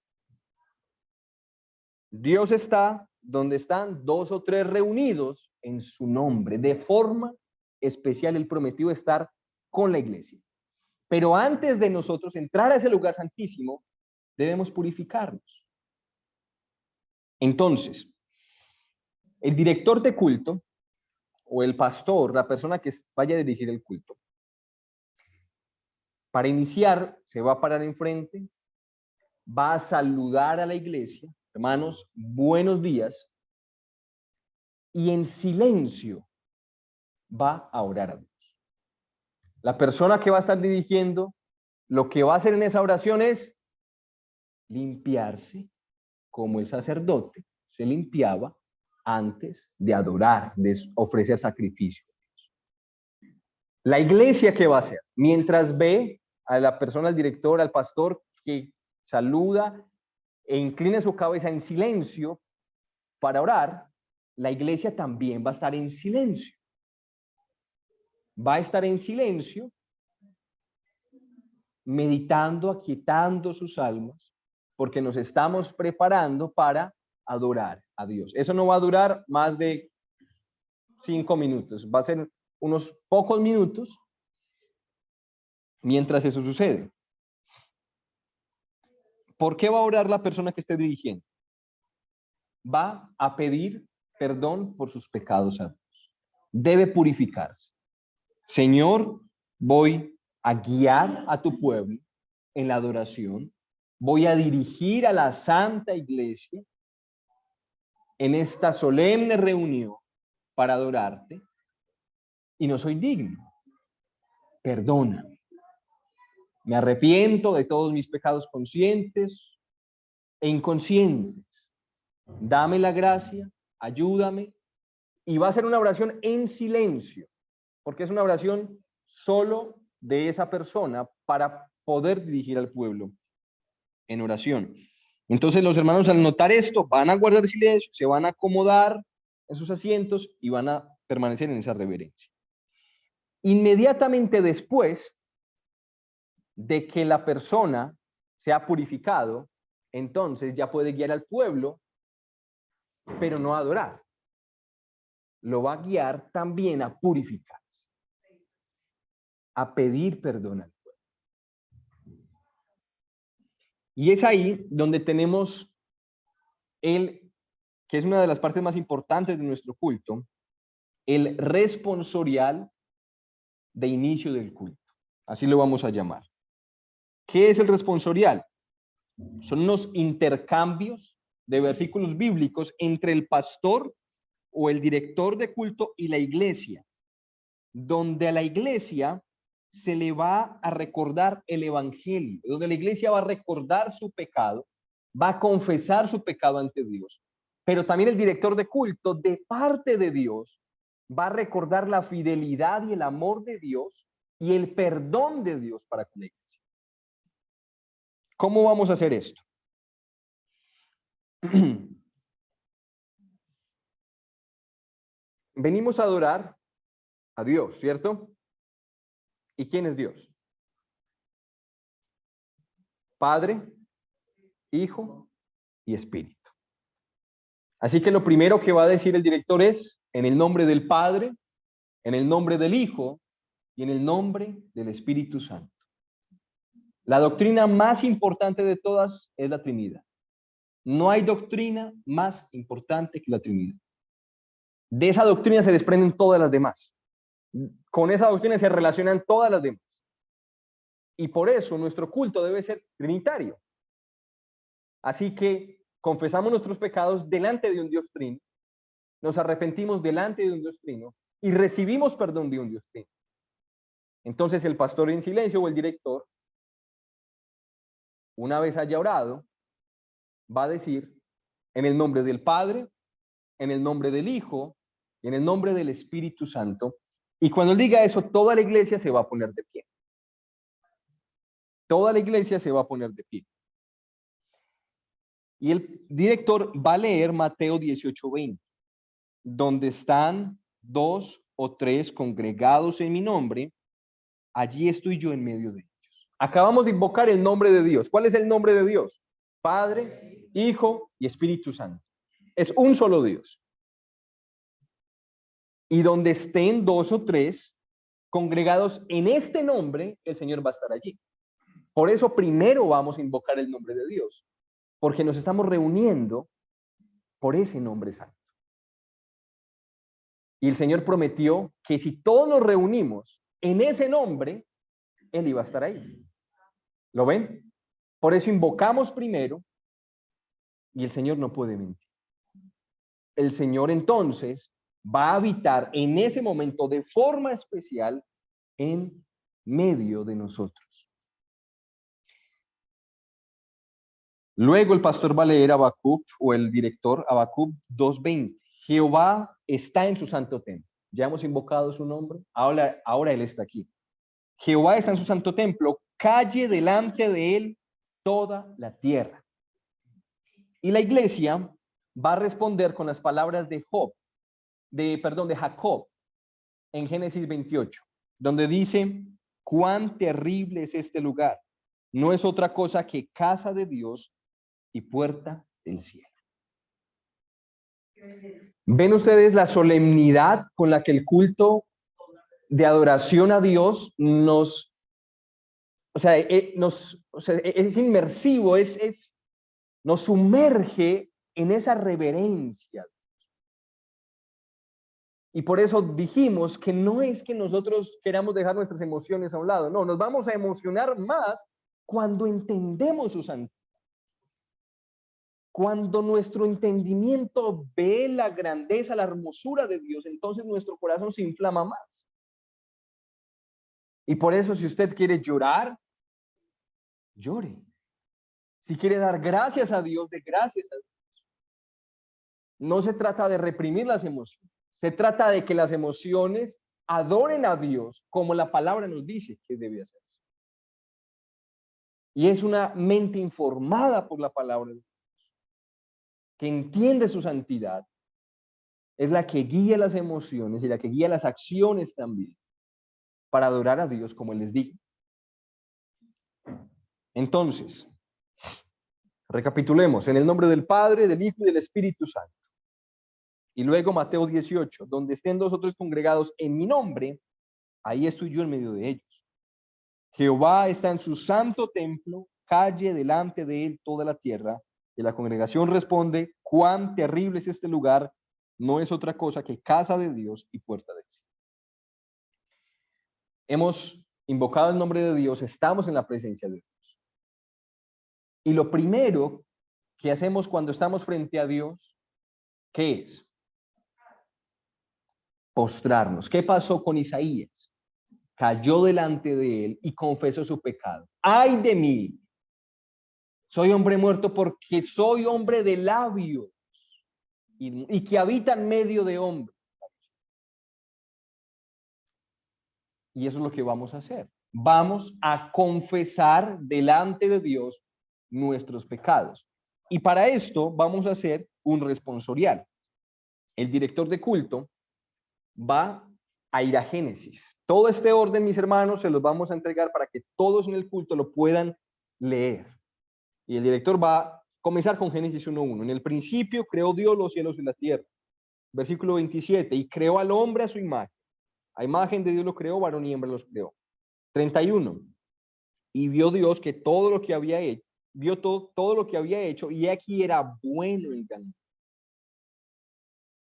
Dios está donde están 2 o 3 reunidos en su nombre. De forma especial, Él prometió estar con la iglesia. Pero antes de nosotros entrar a ese lugar santísimo, debemos purificarnos. Entonces, el director de culto o el pastor, la persona que vaya a dirigir el culto, para iniciar, se va a parar enfrente, va a saludar a la iglesia, hermanos, buenos días, y en silencio va a orar a Dios. La persona que va a estar dirigiendo, lo que va a hacer en esa oración es limpiarse como el sacerdote se limpiaba antes de adorar, de ofrecer sacrificio. La iglesia, ¿qué va a hacer? Mientras ve a la persona, al director, al pastor que saluda e inclina su cabeza en silencio para orar, la iglesia también va a estar en silencio. Va a estar en silencio, meditando, aquietando sus almas, porque nos estamos preparando para adorar a Dios. Eso no va a durar más de 5 minutos, va a ser unos pocos minutos mientras eso sucede. ¿Por qué va a orar la persona que esté dirigiendo? Va a pedir perdón por sus pecados a Dios. Debe purificarse. Señor, voy a guiar a tu pueblo en la adoración. Voy a dirigir a la Santa Iglesia en esta solemne reunión para adorarte y no soy digno. Perdóname. Me arrepiento de todos mis pecados conscientes e inconscientes. Dame la gracia, ayúdame. Y va a ser una oración en silencio, porque es una oración solo de esa persona para poder dirigir al pueblo en oración. Entonces los hermanos, al notar esto, van a guardar silencio, se van a acomodar en sus asientos y van a permanecer en esa reverencia. Inmediatamente después de que la persona se ha purificado, entonces ya puede guiar al pueblo, pero no a adorar. Lo va a guiar también a purificarse, a pedir perdón al pueblo. Y es ahí donde tenemos que es una de las partes más importantes de nuestro culto, el responsorial de inicio del culto. Así lo vamos a llamar. ¿Qué es el responsorial? Son unos intercambios de versículos bíblicos entre el pastor o el director de culto y la iglesia, donde a la iglesia se le va a recordar el evangelio, donde la iglesia va a recordar su pecado, va a confesar su pecado ante Dios, pero también el director de culto, de parte de Dios, va a recordar la fidelidad y el amor de Dios y el perdón de Dios para con la iglesia. ¿Cómo vamos a hacer esto? Venimos a adorar a Dios, ¿cierto? ¿Y quién es Dios? Padre, Hijo y Espíritu. Así que lo primero que va a decir el director es, en el nombre del Padre, en el nombre del Hijo y en el nombre del Espíritu Santo. La doctrina más importante de todas es la Trinidad. No hay doctrina más importante que la Trinidad. De esa doctrina se desprenden todas las demás. Con esa doctrina se relacionan todas las demás. Y por eso nuestro culto debe ser trinitario. Así que confesamos nuestros pecados delante de un Dios trino, nos arrepentimos delante de un Dios trino y recibimos perdón de un Dios trino. Entonces el pastor en silencio o el director, una vez haya orado, va a decir en el nombre del Padre, en el nombre del Hijo y en el nombre del Espíritu Santo. Y cuando él diga eso, toda la iglesia se va a poner de pie. Toda la iglesia se va a poner de pie. Y el director va a leer Mateo 18:20, donde están 2 o 3 congregados en mi nombre, allí estoy yo en medio de ellos. Acabamos de invocar el nombre de Dios. ¿Cuál es el nombre de Dios? Padre, Hijo y Espíritu Santo. Es un solo Dios. Y donde estén 2 o 3 congregados en este nombre, el Señor va a estar allí. Por eso primero vamos a invocar el nombre de Dios, porque nos estamos reuniendo por ese nombre santo. Y el Señor prometió que si todos nos reunimos en ese nombre, Él iba a estar ahí. ¿Lo ven? Por eso invocamos primero y el Señor no puede mentir. El Señor entonces va a habitar en ese momento de forma especial en medio de nosotros. Luego el pastor va a leer Habacuc, o el director Habacuc 2:20. Jehová está en su santo templo. Ya hemos invocado su nombre, ahora Él está aquí. Jehová está en su santo templo, calle delante de Él toda la tierra. Y la iglesia va a responder con las palabras de Jacob, en Génesis 28, donde dice: cuán terrible es este lugar. No es otra cosa que casa de Dios y puerta del cielo. ¿Ven ustedes la solemnidad con la que el culto de adoración a Dios es inmersivo, nos sumerge en esa reverencia? Y por eso dijimos que no es que nosotros queramos dejar nuestras emociones a un lado, no, nos vamos a emocionar más cuando entendemos su santidad. Cuando nuestro entendimiento ve la grandeza, la hermosura de Dios, entonces nuestro corazón se inflama más. Y por eso, si usted quiere llorar, llore. Si quiere dar gracias a Dios, dé gracias a Dios. No se trata de reprimir las emociones. Se trata de que las emociones adoren a Dios como la palabra nos dice que debe hacerse. Y es una mente informada por la palabra de Dios, que entiende su santidad, es la que guía las emociones y la que guía las acciones también para adorar a Dios como Él les diga. Entonces, recapitulemos: en el nombre del Padre, del Hijo y del Espíritu Santo. Y luego Mateo 18, donde estén 2 o 3 congregados en mi nombre, ahí estoy yo en medio de ellos. Jehová está en su santo templo, calle delante de Él toda la tierra. Y la congregación responde: cuán terrible es este lugar, no es otra cosa que casa de Dios y puerta del cielo. Hemos invocado el nombre de Dios, estamos en la presencia de Dios. Y lo primero que hacemos cuando estamos frente a Dios, ¿qué es? Postrarnos. ¿Qué pasó con Isaías? Cayó delante de él y confesó su pecado. ¡Ay de mí! Soy hombre muerto porque soy hombre de labios y que habita en medio de hombres. Y eso es lo que vamos a hacer. Vamos a confesar delante de Dios nuestros pecados. Y para esto vamos a hacer un responsorial. El director de culto va a ir a Génesis. Todo este orden, mis hermanos, se los vamos a entregar para que todos en el culto lo puedan leer. Y el director va a comenzar con Génesis 1:1. En el principio creó Dios los cielos y la tierra. Versículo 27. Y creó al hombre a su imagen. A imagen de Dios lo creó, varón y hembra los creó. 31. Y vio Dios que todo lo que había hecho, vio todo lo que había hecho, y aquí era bueno y grande.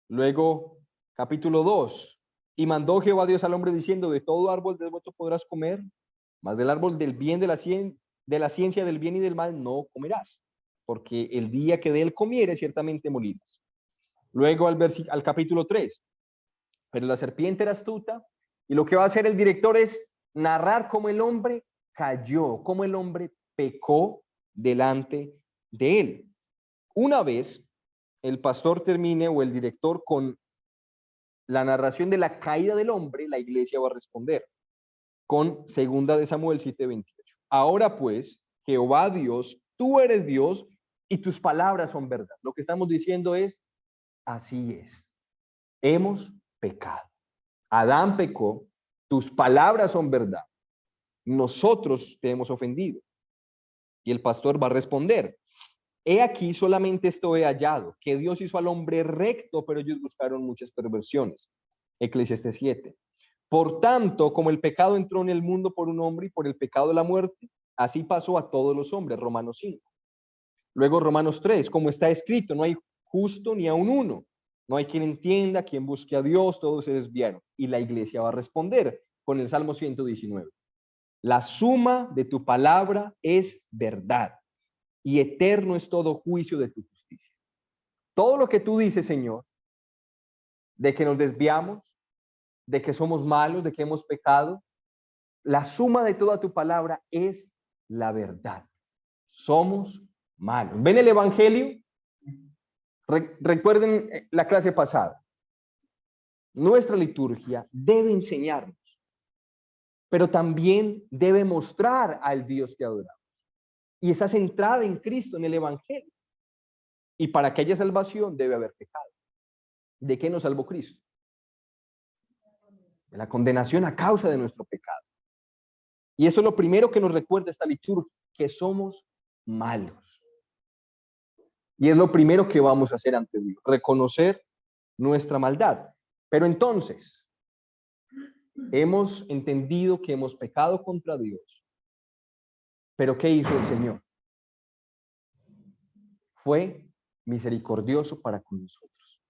Luego, capítulo 2. Y mandó Jehová Dios al hombre diciendo: de todo árbol del huerto podrás comer, mas del árbol del bien de la ciencia del bien y del mal no comerás, porque el día que de él comieres ciertamente morirás. Luego al capítulo 3. Pero la serpiente era astuta, y lo que va a hacer el director es narrar cómo el hombre cayó, cómo el hombre pecó delante de él. Una vez el pastor termine, o el director, con la narración de la caída del hombre, la iglesia va a responder con 2 de Samuel 7:28. Ahora pues, Jehová Dios, tú eres Dios y tus palabras son verdad. Lo que estamos diciendo es, así es. Hemos pecado. Adán pecó, tus palabras son verdad. Nosotros te hemos ofendido. Y el pastor va a responder, he aquí solamente esto he hallado, que Dios hizo al hombre recto, pero ellos buscaron muchas perversiones. Eclesiastés 7. Por tanto, como el pecado entró en el mundo por un hombre y por el pecado de la muerte, así pasó a todos los hombres. Romanos 5. Luego Romanos 3, como está escrito, no hay justo ni aun uno. No hay quien entienda, quien busque a Dios, todos se desviaron. Y la iglesia va a responder con el Salmo 119. La suma de tu palabra es verdad, y eterno es todo juicio de tu justicia. Todo lo que tú dices, Señor, de que nos desviamos, de que somos malos, de que hemos pecado, la suma de toda tu palabra es la verdad. Somos malos. ¿Ven el Evangelio? Recuerden la clase pasada. Nuestra liturgia debe enseñarnos, pero también debe mostrar al Dios que adoramos. Y está centrada en Cristo, en el Evangelio. Y para que haya salvación debe haber pecado. ¿De qué nos salvó Cristo? De la condenación a causa de nuestro pecado. Y eso es lo primero que nos recuerda esta liturgia, que somos malos. Y es lo primero que vamos a hacer ante Dios, reconocer nuestra maldad. Pero entonces, hemos entendido que hemos pecado contra Dios. Pero ¿qué hizo el Señor? Fue misericordioso para con nosotros.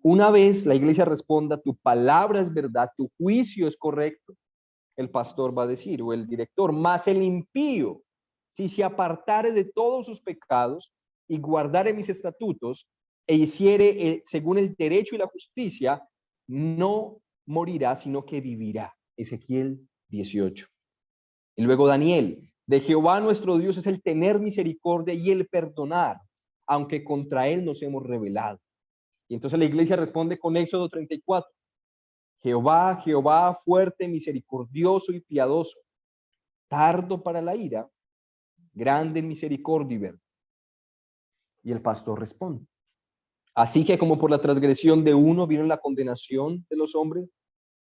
Una vez la iglesia responda, tu palabra es verdad, tu juicio es correcto, el pastor va a decir, o el director, mas el impío, si se apartare de todos sus pecados y guardare mis estatutos e hiciere según el derecho y la justicia, no morirá, sino que vivirá. Ezequiel 18. Y luego Daniel, de Jehová nuestro Dios es el tener misericordia y el perdonar, aunque contra él nos hemos rebelado. Y entonces la iglesia responde con Éxodo 34. Jehová, Jehová, fuerte, misericordioso y piadoso, tardo para la ira, grande en misericordia y verdad. Y el pastor responde, así que como por la transgresión de uno vino la condenación de los hombres,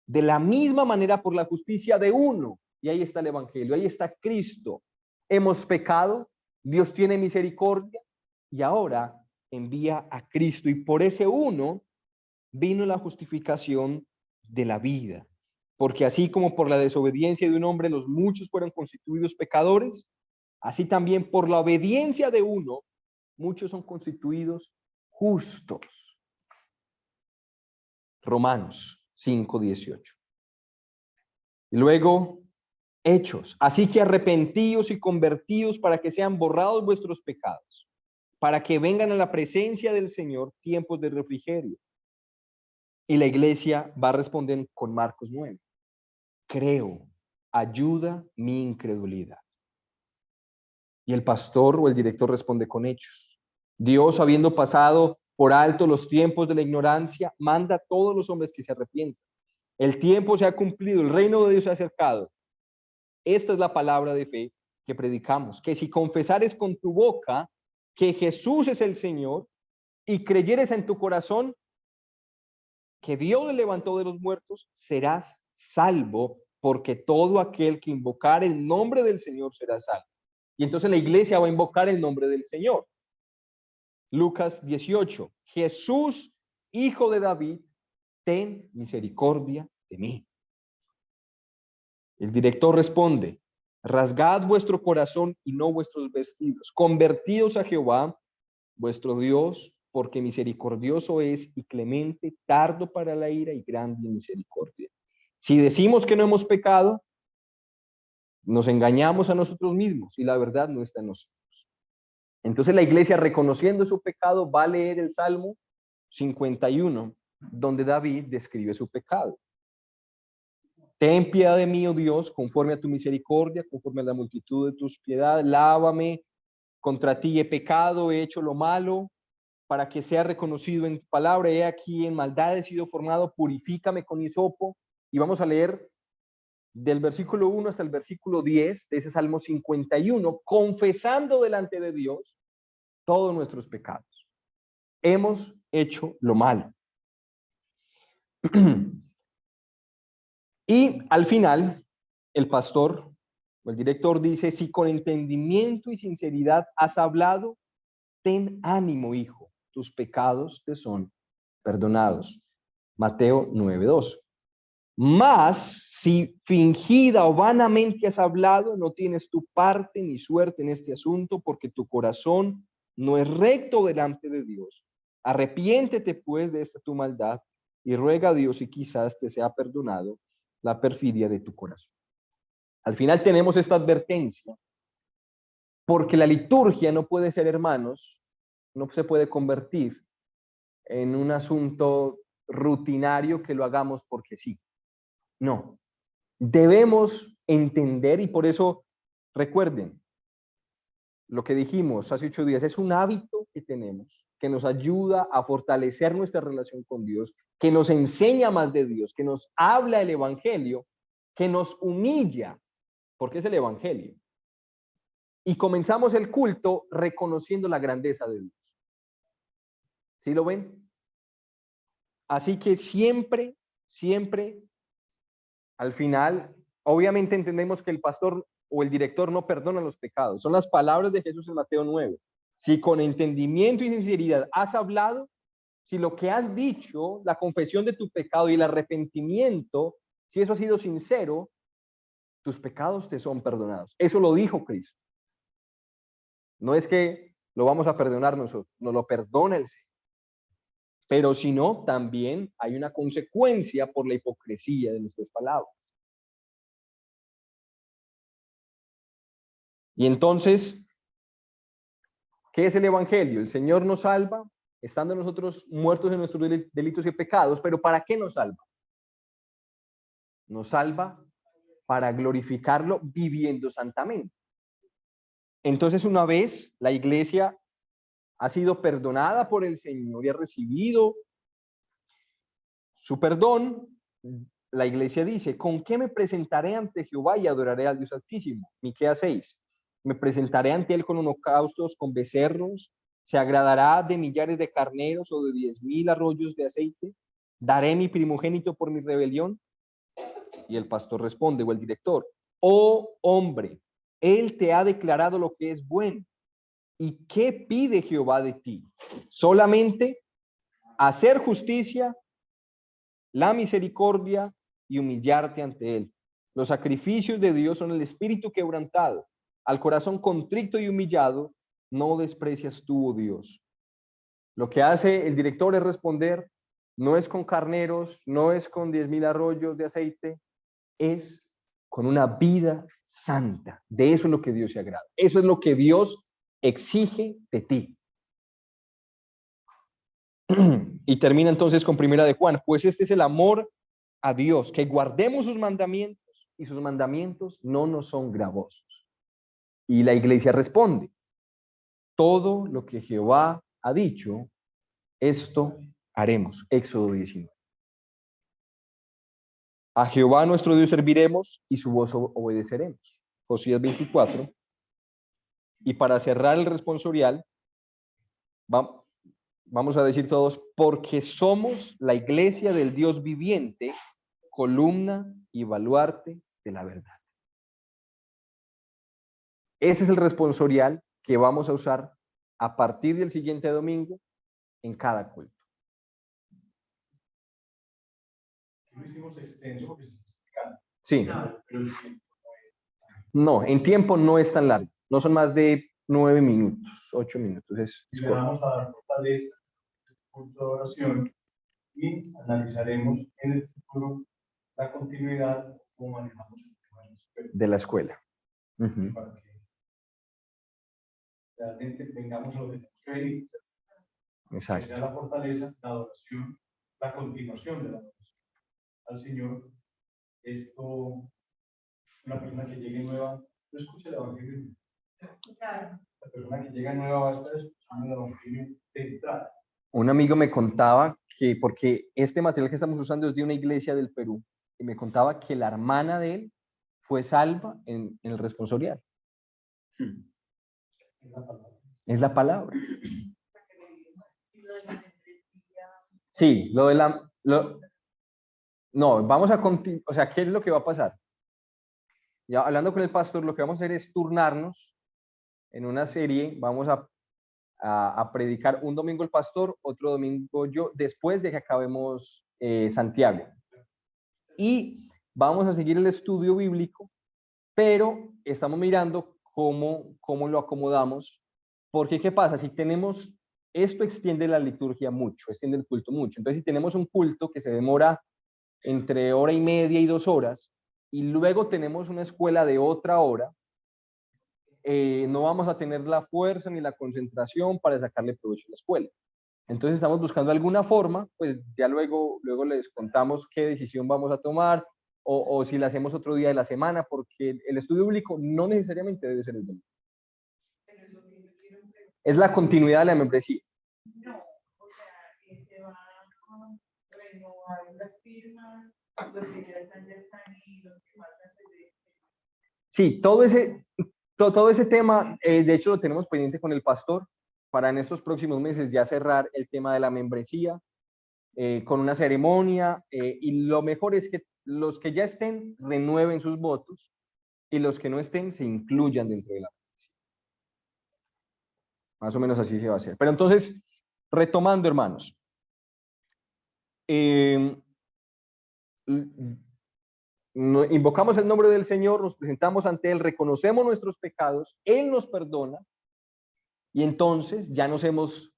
de la misma manera por la justicia de uno, y ahí está el evangelio, ahí está Cristo, hemos pecado, Dios tiene misericordia, y ahora envía a Cristo, y por ese uno vino la justificación de la vida, porque así como por la desobediencia de un hombre los muchos fueron constituidos pecadores, así también por la obediencia de uno muchos son constituidos justos. Romanos 5:18. Y luego Hechos, así que arrepentíos y convertíos para que sean borrados vuestros pecados, para que vengan a la presencia del Señor tiempos de refrigerio. Y la iglesia va a responder con Marcos 9. Creo, ayuda mi incredulidad. Y el pastor o el director responde con Hechos. Dios, habiendo pasado por alto los tiempos de la ignorancia, manda a todos los hombres que se arrepientan. El tiempo se ha cumplido, el reino de Dios se ha acercado. Esta es la palabra de fe que predicamos, que si confesares con tu boca que Jesús es el Señor y creyeres en tu corazón que Dios le levantó de los muertos, serás salvo, porque todo aquel que invocar el nombre del Señor será salvo. Y entonces la iglesia va a invocar el nombre del Señor. Lucas 18, Jesús, hijo de David, ten misericordia de mí. El director responde, rasgad vuestro corazón y no vuestros vestidos, convertidos a Jehová, vuestro Dios, porque misericordioso es y clemente, tardo para la ira y grande en misericordia. Si decimos que no hemos pecado, nos engañamos a nosotros mismos y la verdad no está en nosotros. Entonces la iglesia, reconociendo su pecado, va a leer el Salmo 51, donde David describe su pecado. Ten piedad de mí, oh Dios, conforme a tu misericordia, conforme a la multitud de tus piedades, lávame, contra ti he pecado, he hecho lo malo, para que sea reconocido en tu palabra, he aquí en maldad he sido formado, purifícame con hisopo. Y vamos a leer del versículo 1 hasta el versículo 10 de ese Salmo 51, confesando delante de Dios todos nuestros pecados. Hemos hecho lo malo. Y al final, el pastor o el director dice, si con entendimiento y sinceridad has hablado, ten ánimo, hijo, tus pecados te son perdonados. Mateo 9:2. Mas, si fingida o vanamente has hablado, no tienes tu parte ni suerte en este asunto, porque tu corazón no es recto delante de Dios. Arrepiéntete, pues, de esta tu maldad y ruega a Dios y quizás te sea perdonado la perfidia de tu corazón. Al final tenemos esta advertencia, porque la liturgia no puede ser, hermanos, no se puede convertir en un asunto rutinario que lo hagamos porque sí. No, debemos entender, y por eso recuerden lo que dijimos hace 8 días, es un hábito que tenemos que nos ayuda a fortalecer nuestra relación con Dios, que nos enseña más de Dios, que nos habla el evangelio, que nos humilla, porque es el evangelio. Y comenzamos el culto reconociendo la grandeza de Dios. ¿Sí lo ven? Así que siempre, al final, obviamente entendemos que el pastor o el director no perdona los pecados. Son las palabras de Jesús en Mateo 9. Si con entendimiento y sinceridad has hablado, si lo que has dicho, la confesión de tu pecado y el arrepentimiento, si eso ha sido sincero, tus pecados te son perdonados. Eso lo dijo Cristo. No es que lo vamos a perdonar nosotros, nos lo perdona el Señor. Pero si no, también hay una consecuencia por la hipocresía de nuestras palabras. Y entonces, ¿qué es el evangelio? El Señor nos salva, estando nosotros muertos en nuestros delitos y pecados, pero ¿para qué nos salva? Nos salva para glorificarlo viviendo santamente. Entonces, una vez la iglesia ha sido perdonada por el Señor y ha recibido su perdón, la iglesia dice, ¿con qué me presentaré ante Jehová y adoraré al Dios Altísimo? Miqueas 6. Me presentaré ante él con holocaustos, con becerros, se agradará de millares de carneros o de 10,000 arroyos de aceite, daré mi primogénito por mi rebelión. Y el pastor responde, o el director, oh hombre, él te ha declarado lo que es bueno. ¿Y qué pide Jehová de ti? Solamente hacer justicia, la misericordia y humillarte ante él. Los sacrificios de Dios son el espíritu quebrantado. Al corazón contrito y humillado, no desprecias tú, oh Dios. Lo que hace el director es responder, no es con carneros, no es con 10,000 arroyos de aceite, es con una vida santa. De eso es lo que Dios se agrada. Eso es lo que Dios exige de ti. Y termina entonces con 1 de Juan, pues este es el amor a Dios, que guardemos sus mandamientos, y sus mandamientos no nos son gravosos. Y la iglesia responde, todo lo que Jehová ha dicho, esto haremos. Éxodo 19. A Jehová nuestro Dios serviremos y su voz obedeceremos. Josías 24. Y para cerrar el responsorial, vamos a decir todos, porque somos la iglesia del Dios viviente, columna y baluarte de la verdad. Ese es el responsorial que vamos a usar a partir del siguiente domingo en cada culto. Lo hicimos extenso porque se está explicando. Sí. Claro, pero el tiempo no, en tiempo no es tan largo. No son más de 9 minutos, 8 minutos. Es le vamos a dar fortaleza, punto de oración, y analizaremos en el futuro la continuidad, cómo manejamos el tema de la escuela. Para que realmente tengamos lo que tenemos que venir. Exacto. Que sea la fortaleza, la adoración, la continuación de la adoración al Señor. Esto, una persona que llegue nueva, no escucha el Evangelio. Claro. La persona que llega nueva va a estar escuchando el Evangelio de entrada. Un amigo me contaba que, porque este material que estamos usando es de una iglesia del Perú, y me contaba que la hermana de él fue salva en el responsorial. Es la palabra. Sí, lo de la... no, vamos a continuar, o sea, ¿qué es lo que va a pasar? Ya hablando con el pastor, lo que vamos a hacer es turnarnos en una serie, vamos a predicar un domingo el pastor, otro domingo yo, después de que acabemos Santiago. Y vamos a seguir el estudio bíblico, pero estamos mirando cómo lo acomodamos, porque ¿qué pasa? Si tenemos, esto extiende la liturgia mucho, extiende el culto mucho. Entonces, si tenemos un culto que se demora entre 1:30 y 2 horas, y luego tenemos una escuela de otra hora, no vamos a tener la fuerza ni la concentración para sacarle provecho a la escuela. Entonces estamos buscando alguna forma, pues ya luego les contamos qué decisión vamos a tomar o si la hacemos otro día de la semana, porque el estudio bíblico no necesariamente debe ser el domingo. Es la continuidad de la membresía. No, o sea, que se va a renovar las firmas, los que ya están y los que más de... Sí, todo ese tema, de hecho lo tenemos pendiente con el pastor, para en estos próximos meses ya cerrar el tema de la membresía, con una ceremonia, y lo mejor es que los que ya estén renueven sus votos y los que no estén se incluyan dentro de la membresía. Más o menos así se va a hacer. Pero entonces, retomando, hermanos, invocamos el nombre del Señor, nos presentamos ante Él, reconocemos nuestros pecados, Él nos perdona, y entonces ya nos hemos,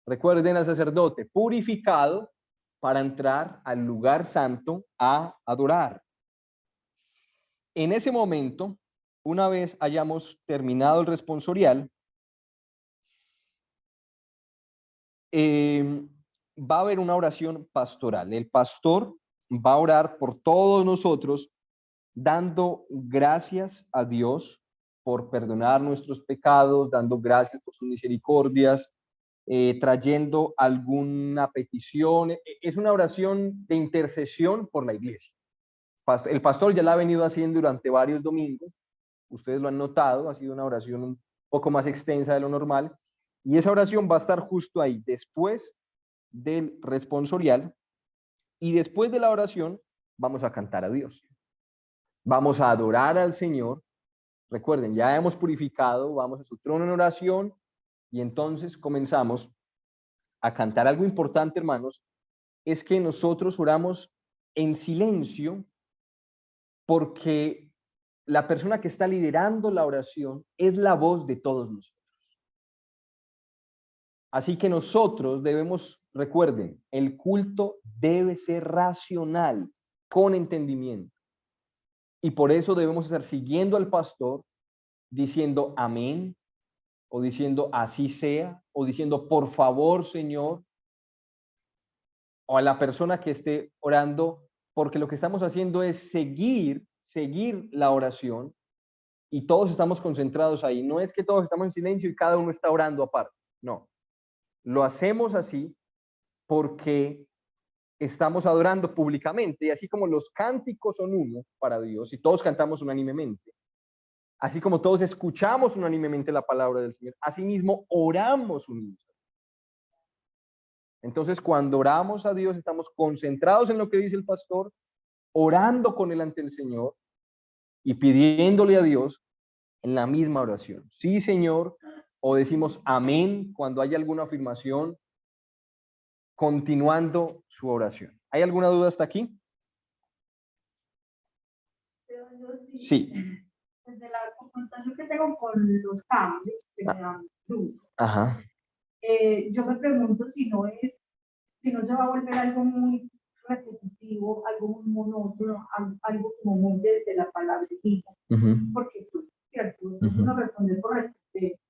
recuerden al sacerdote, purificado para entrar al lugar santo a adorar. En ese momento, una vez hayamos terminado el responsorial, va a haber una oración pastoral. El pastor va a orar por todos nosotros, dando gracias a Dios por perdonar nuestros pecados, dando gracias por sus misericordias, trayendo alguna petición. Es una oración de intercesión por la iglesia. El pastor ya la ha venido haciendo durante varios domingos. Ustedes lo han notado, ha sido una oración un poco más extensa de lo normal. Y esa oración va a estar justo ahí, después del responsorial. Y después de la oración, vamos a cantar a Dios. Vamos a adorar al Señor. Recuerden, ya hemos purificado, vamos a su trono en oración y entonces comenzamos a cantar. Algo importante, hermanos, es que nosotros oramos en silencio porque la persona que está liderando la oración es la voz de todos nosotros. Así que nosotros debemos, recuerden, el culto debe ser racional, con entendimiento. Y por eso debemos estar siguiendo al pastor, diciendo amén, o diciendo así sea, o diciendo por favor, Señor, o a la persona que esté orando, porque lo que estamos haciendo es seguir la oración y todos estamos concentrados ahí. No es que todos estamos en silencio y cada uno está orando aparte, no. Lo hacemos así porque estamos adorando públicamente, y así como los cánticos son uno para Dios y todos cantamos unánimemente, así como todos escuchamos unánimemente la palabra del Señor, asimismo oramos unidos. Entonces, cuando oramos a Dios, estamos concentrados en lo que dice el pastor, orando con él ante el Señor y pidiéndole a Dios en la misma oración. Sí, Señor, o decimos amén cuando hay alguna afirmación, continuando su oración. ¿Hay alguna duda hasta aquí? Sí. Desde la confrontación que tengo con los cambios que me dan dudas, Ajá. yo me pregunto si no se va a volver algo muy repetitivo, algo muy monótono, algo como muy de la palabra divina, porque pues, cierto, uno responde por respeto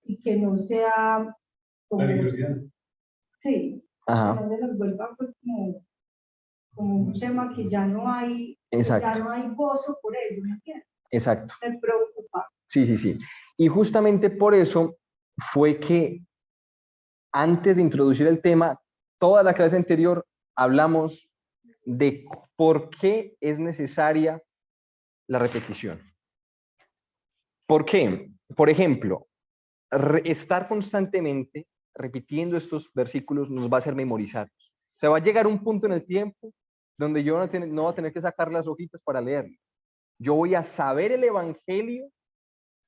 y que no sea como, sí, Ajá. que no se nos vuelva pues como un tema que ya no hay, exacto, ya no hay gozo por ello, ¿me entiendes? Exacto. Me preocupa. Sí. Y justamente por eso fue que antes de introducir el tema, toda la clase anterior hablamos de por qué es necesaria la repetición. ¿Por qué? Por ejemplo, estar constantemente repitiendo estos versículos nos va a hacer memorizarlos. O sea, va a llegar un punto en el tiempo donde yo no voy a tener que sacar las hojitas para leerlo. Yo voy a saber el evangelio,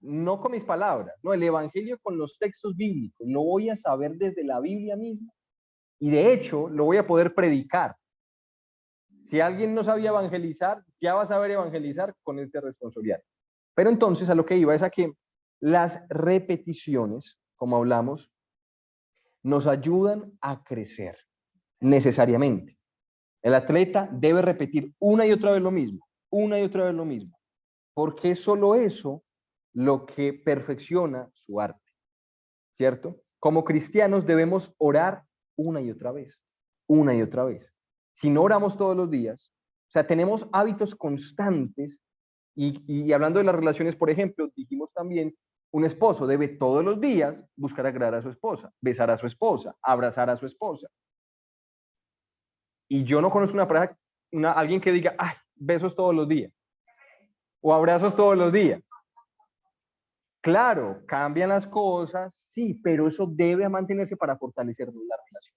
no con mis palabras, no, el evangelio con los textos bíblicos. Lo voy a saber desde la Biblia misma. Y de hecho, lo voy a poder predicar. Si alguien no sabía evangelizar, ya va a saber evangelizar con ese responsabilidad. Pero entonces a lo que iba es a que las repeticiones, como hablamos, nos ayudan a crecer necesariamente. El atleta debe repetir una y otra vez lo mismo, una y otra vez lo mismo, porque es solo eso lo que perfecciona su arte, ¿cierto? Como cristianos debemos orar una y otra vez, una y otra vez. Si no oramos todos los días, o sea, tenemos hábitos constantes y hablando de las relaciones, por ejemplo, dijimos también, un esposo debe todos los días buscar agradar a su esposa, besar a su esposa, abrazar a su esposa. Y yo no conozco una pareja, alguien que diga, ay, besos todos los días o abrazos todos los días. Claro, cambian las cosas, sí, pero eso debe mantenerse para fortalecer la relación.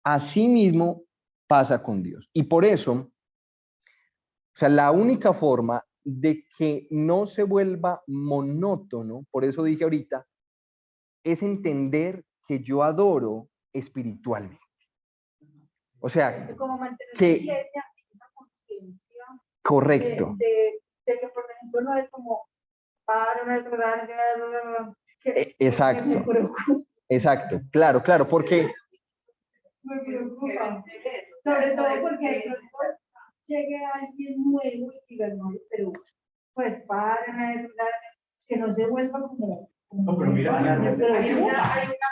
Asimismo pasa con Dios. Y por eso, o sea, la única forma de que no se vuelva monótono, por eso dije ahorita, es entender que yo adoro espiritualmente. O sea, como mantener que, la iglesia en una conciencia correcto. de que, por ejemplo, no es como exacto. Exacto, claro, claro, porque me preocupa. Sobre todo porque de pronto llegue alguien nuevo y diga, no, pero pues para que no se vuelva como. No, pero mira, Ana, mira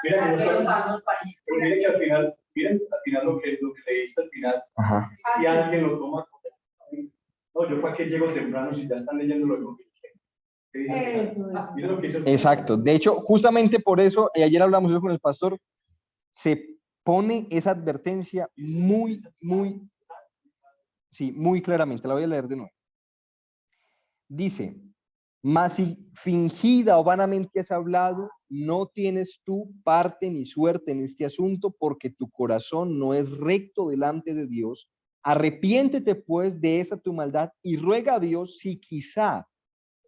que al final, miren al final lo que leíste al final, ajá. Si alguien lo toma como, no, yo para qué llego temprano si ya están leyendo lo que mira lo que hizo el exacto, de hecho, justamente por eso, y ayer hablamos eso con el pastor, se pone esa advertencia muy claramente, la voy a leer de nuevo. Dice, mas si fingida o vanamente has hablado, no tienes tú parte ni suerte en este asunto, porque tu corazón no es recto delante de Dios. Arrepiéntete pues de esa tu maldad y ruega a Dios si quizá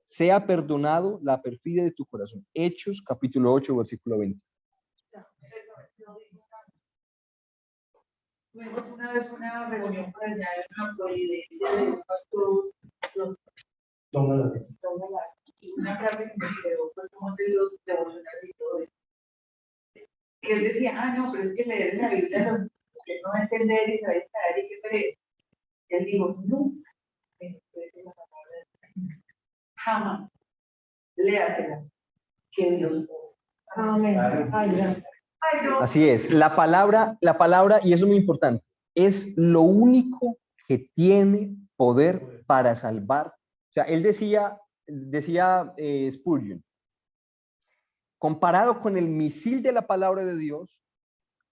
sea perdonado la perfidia de tu corazón. Hechos capítulo 8, versículo 20. Tuvimos una vez una reunión por allá en la Providencia de un pastor, una frase que me quedó, pues como de los devocionales y todo eso. Que él decía, no, pero es que leer en la Biblia los que no va a entender y se va a distraer y qué pereza. Él dijo, nunca menosprecies la palabra de Dios. Jamás. Léasela. Que Dios. Amén. Ay, gracias. Así es, la palabra, y eso es muy importante, es lo único que tiene poder para salvar. O sea, él decía Spurgeon, comparado con el misil de la palabra de Dios,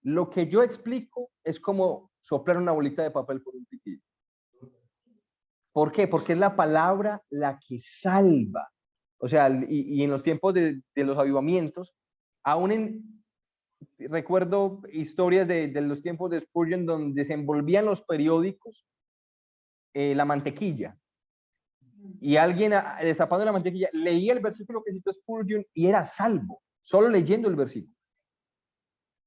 lo que yo explico es como soplar una bolita de papel por un piquillo. ¿Por qué? Porque es la palabra la que salva. O sea, y en los tiempos de los avivamientos, recuerdo historias de los tiempos de Spurgeon donde se envolvían los periódicos la mantequilla. Y alguien destapando la mantequilla leía el versículo que citó Spurgeon y era salvo, solo leyendo el versículo.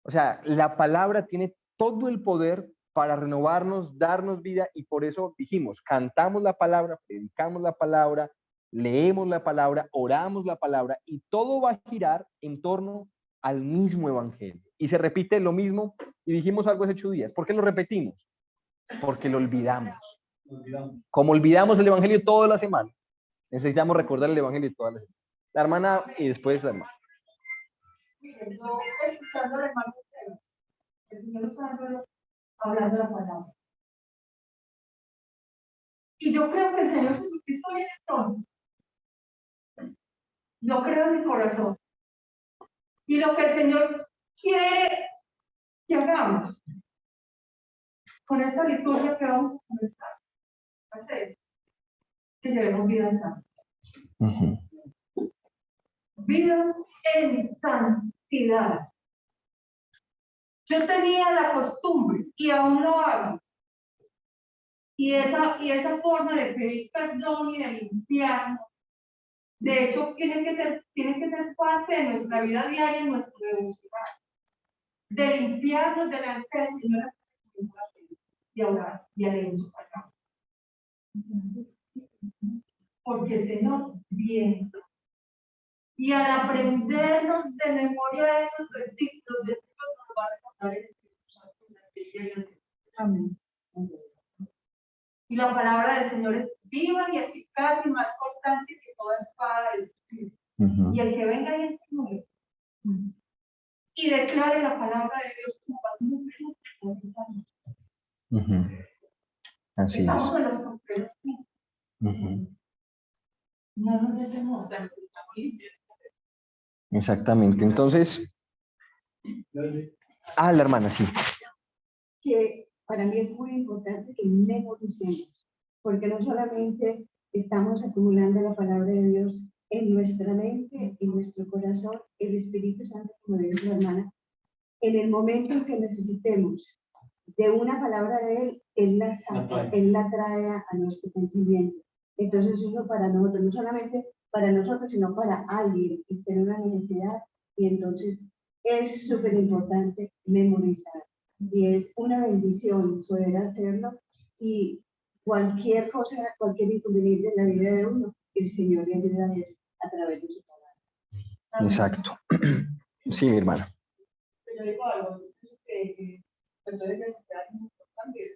O sea, la palabra tiene todo el poder para renovarnos, darnos vida, y por eso dijimos, cantamos la palabra, predicamos la palabra, leemos la palabra, oramos la palabra, y todo va a girar en torno al mismo evangelio. Y se repite lo mismo, y dijimos algo hace 8 días. ¿Por qué lo repetimos? Porque lo olvidamos. Como olvidamos el evangelio toda la semana, necesitamos recordar el evangelio toda la semana. La hermana y después la hermana. Miren, yo escuchando al hermano, el Señor está hablando la palabra. Y yo creo que el Señor Jesucristo viene pronto. Yo creo en mi corazón. Y lo que el Señor quiere que hagamos con esta liturgia que vamos a comenzar, va a ser que llevemos vida santa. vidas en santidad. Yo tenía la costumbre, y aún lo hago, y esa forma de pedir perdón y de limpiarnos, de hecho, tiene que ser parte de nuestra vida diaria, en nuestro devocional, de limpiarnos delante del Señor y orar y a leer su palabra. Porque el Señor viene. Y al aprendernos de memoria esos versículos, de esto nos va a recordar el Espíritu Santo. Amén. Y la palabra del Señor es viva y eficaz y más cortante que toda espada del Espíritu. Y el que venga y entre y declare la palabra de Dios como va a Así estamos es. en los postreros tiempos. No nos dejemos, o sea, nos estamos limpiando. Exactamente. Entonces, la hermana, sí. Que para mí es muy importante que memoricemos, porque no solamente estamos acumulando la palabra de Dios en nuestra mente, en nuestro corazón, el Espíritu Santo, como dice la hermana, en el momento en que necesitemos de una palabra de Él, Él la saca, Él la trae a nuestro pensamiento. Entonces eso para nosotros, no solamente para nosotros, sino para alguien que esté en una necesidad, y entonces es súper importante memorizar. Y es una bendición poder hacerlo, y cualquier cosa, cualquier inconveniente en la vida de uno, el Señor le ayuda a través de su palabra. Exacto. Sí, mi hermana. Pero yo digo algo, que entonces es muy importante,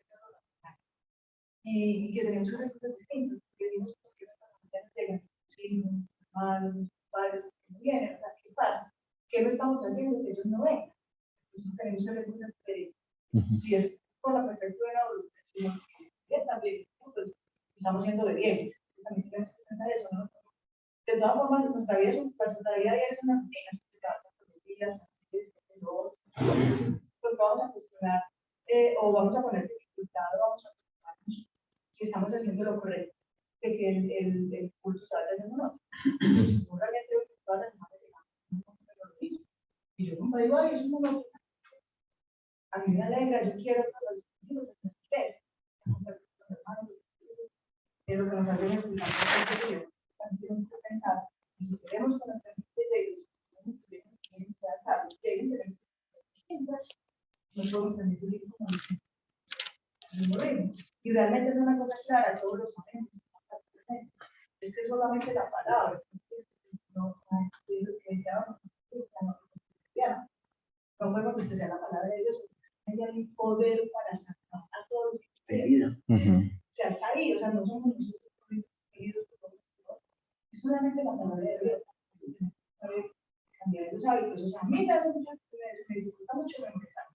y que tenemos que hacer cosas distintas, que decimos que nuestras familias llegan, hijos, hermanos, padres, que no vienen, o sea, ¿qué pasa? ¿Qué no estamos haciendo que ellos no vengan? Entonces tenemos que hacer cosas diferentes. Si es por la perfecta voluntad, sino que también pues, estamos siendo obedientes. También tenemos que pensar eso, ¿no? De todas formas, nuestra vida es una rutina. Pues vamos a cuestionar o vamos a poner dificultad, vamos a cuestionarnos si estamos haciendo lo correcto, de que el culto se vaya haciendo o no. Seguramente todas las semanas llegamos lo mismo. Y yo como digo, ay, eso no lo a mí me alegra, yo quiero que los niños de ustedes, lo que nos hace explicar también tenemos que pensar que si queremos que nuestra gente llegue, que sean sabios, lleguen, no podemos tener que ir como mismo ritmo. Y realmente es una cosa clara, todos lo sabemos, es que solamente la palabra, es que no es lo que decíamos, no podemos que sea la palabra de Dios, porque hay un poder para sacar a todos los o sea, está ahí, o sea, no somos nosotros queridos, es solamente la palabra de Dios. Cambiar los hábitos, o sea, a mí me hace mucho, me dificulta mucho memorizar.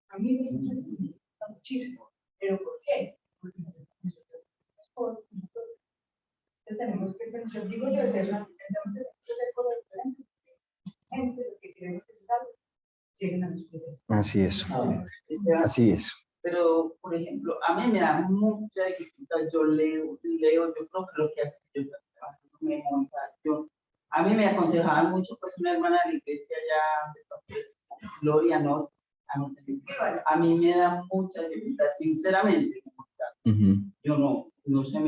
A mí me dificulta muchísimo. ¿Pero por qué? Porque nosotros las cosas, entonces tenemos que pensar, digo yo, es eso, pensamos que tenemos que hacer cosas diferentes. Gente, lo que queremos pensar, lleguen a los pies. Así es. Así es. Pero, por ejemplo, a mí me da mucha dificultad. Yo leo, yo creo que lo que hace yo trabajo memorización. A mí me aconsejaban mucho, pues, una hermana de la iglesia ya, Gloria, no, a mí me da mucha dificultad, sinceramente. Yo no sé,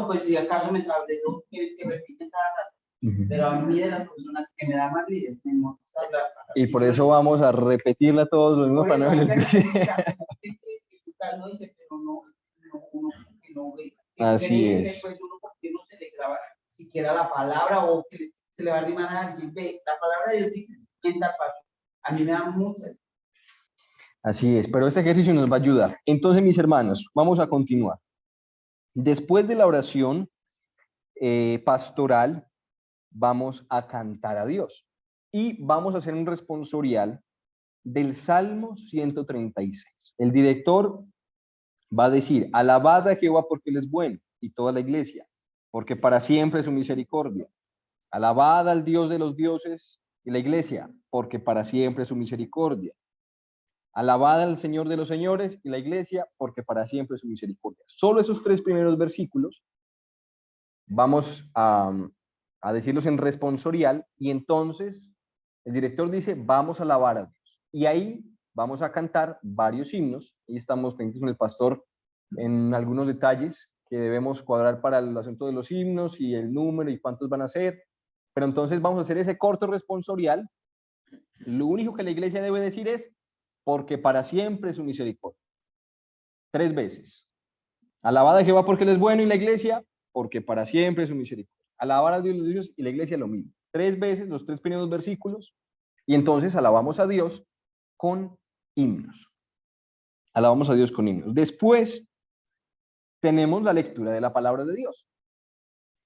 pues si acaso me sabré todo que repiten cada rato, pero a mí de las personas que me dan más líderes, memorizarla. Y por eso vamos a repetirla todos los mismos para no no dice, pero no, uno porque no ve. Así es. Pues uno porque no se le graba siquiera la palabra o que se le va a arrimar a alguien. Ve, la palabra de Dios dice, en tal paso. A mí me da mucha. Así es, pero este ejercicio nos va a ayudar. Entonces, mis hermanos, vamos a continuar. Después de la oración pastoral, vamos a cantar a Dios. Y vamos a hacer un responsorial del Salmo 136. El director va a decir, alabad a Jehová porque Él es bueno, y toda la iglesia, porque para siempre es su misericordia. Alabad al Dios de los dioses y la iglesia, porque para siempre es su misericordia. Alabad al Señor de los señores y la iglesia, porque para siempre es su misericordia. Solo esos tres primeros versículos vamos a a decirlos en responsorial, y entonces el director dice, vamos a alabar a Dios. Y ahí vamos a cantar varios himnos, y estamos pendientes con el pastor en algunos detalles que debemos cuadrar para el asunto de los himnos y el número y cuántos van a ser. Pero entonces vamos a hacer ese corto responsorial. Lo único que la iglesia debe decir es, porque para siempre es su misericordia. 3 veces. Alabad a Jehová porque él es bueno, y la iglesia, porque para siempre es su misericordia. Alabar a Dios los dioses, y la iglesia lo mismo. 3 veces los 3 primeros versículos, y entonces alabamos a Dios con himnos. Alabamos a Dios con himnos. Después tenemos la lectura de la palabra de Dios.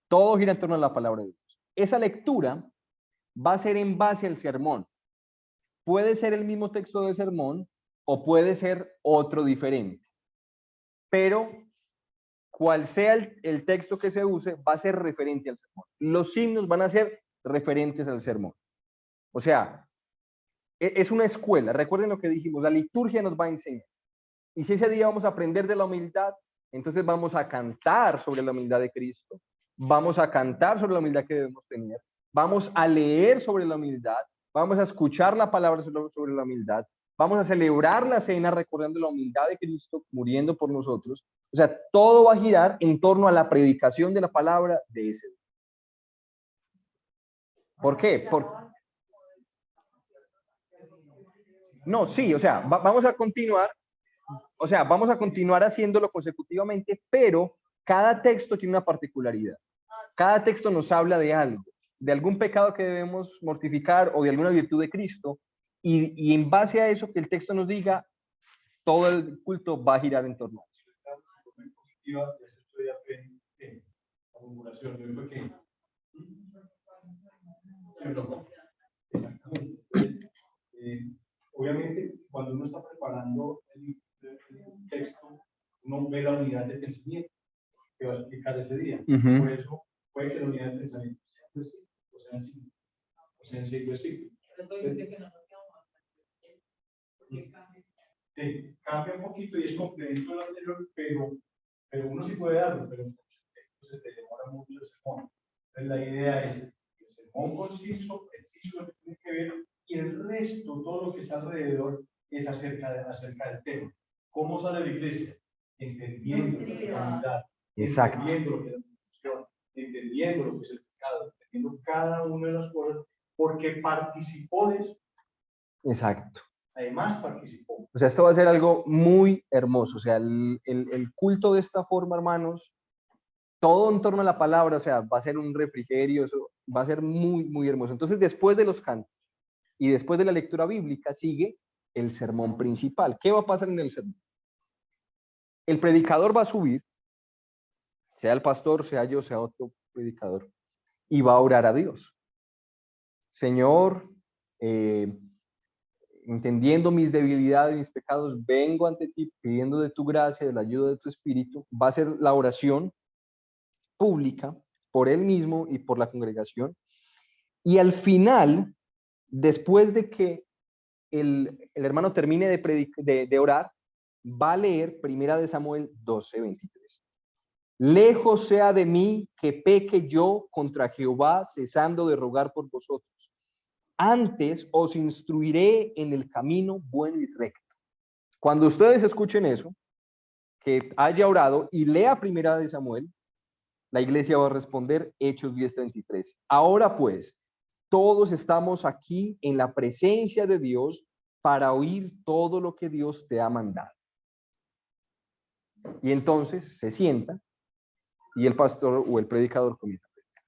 Todo gira en torno a la palabra de Dios. Esa lectura va a ser en base al sermón. Puede ser el mismo texto del sermón o puede ser otro diferente. Pero cual sea el texto que se use, va a ser referente al sermón. Los himnos van a ser referentes al sermón. O sea, es una escuela. Recuerden lo que dijimos, la liturgia nos va a enseñar. Y si ese día vamos a aprender de la humildad, entonces vamos a cantar sobre la humildad de Cristo. Vamos a cantar sobre la humildad que debemos tener. Vamos a leer sobre la humildad. Vamos a escuchar la palabra sobre la humildad. Vamos a celebrar la cena recordando la humildad de Cristo muriendo por nosotros. O sea, todo va a girar en torno a la predicación de la palabra de ese día. ¿Por qué? No, sí, o sea, vamos a continuar. O sea, vamos a continuar haciéndolo consecutivamente, pero cada texto tiene una particularidad. Cada texto nos habla de algo, de algún pecado que debemos mortificar o de alguna virtud de Cristo, y en base a eso que el texto nos diga, todo el culto va a girar en torno a eso. Obviamente, cuando uno está preparando el texto, uno ve la unidad de pensamiento que va a explicar ese día. Por eso puede que la unidad de pensamiento sea un versículo, o sean 5, o sean 6 versículos. Sí, cambia un poquito y es complemento al anterior, pero uno sí puede darlo, pero se te demora mucho el sermón. Entonces la idea es el sermón conciso, preciso, lo que tiene que ver, y el resto, todo lo que está alrededor, es acerca del tema. ¿Cómo sale la iglesia? Entendiendo la unidad, entendiendo lo que es la función, entendiendo lo que es el pecado, entendiendo cada una de las cosas, porque participó de eso. Exacto. Además participó. O sea, esto va a ser algo muy hermoso. O sea, el culto de esta forma, hermanos, todo en torno a la palabra, o sea, va a ser un refrigerio, eso va a ser muy, muy hermoso. Entonces, después de los cantos y después de la lectura bíblica, sigue el sermón principal. ¿Qué va a pasar en el sermón? El predicador va a subir, sea el pastor, sea yo, sea otro predicador, y va a orar a Dios. Señor, entendiendo mis debilidades, mis pecados, vengo ante ti pidiendo de tu gracia, de la ayuda de tu espíritu. Va a ser la oración pública por él mismo y por la congregación. Y al final, después de que el hermano termine de orar, va a leer 1 Samuel 12:23. Lejos sea de mí que peque yo contra Jehová, cesando de rogar por vosotros. Antes os instruiré en el camino bueno y recto. Cuando ustedes escuchen eso, que haya orado y lea 1 Samuel, la iglesia va a responder Hechos 10:33. Ahora pues, todos estamos aquí en la presencia de Dios para oír todo lo que Dios te ha mandado. Y entonces se sienta y el pastor o el predicador comienza a predicar.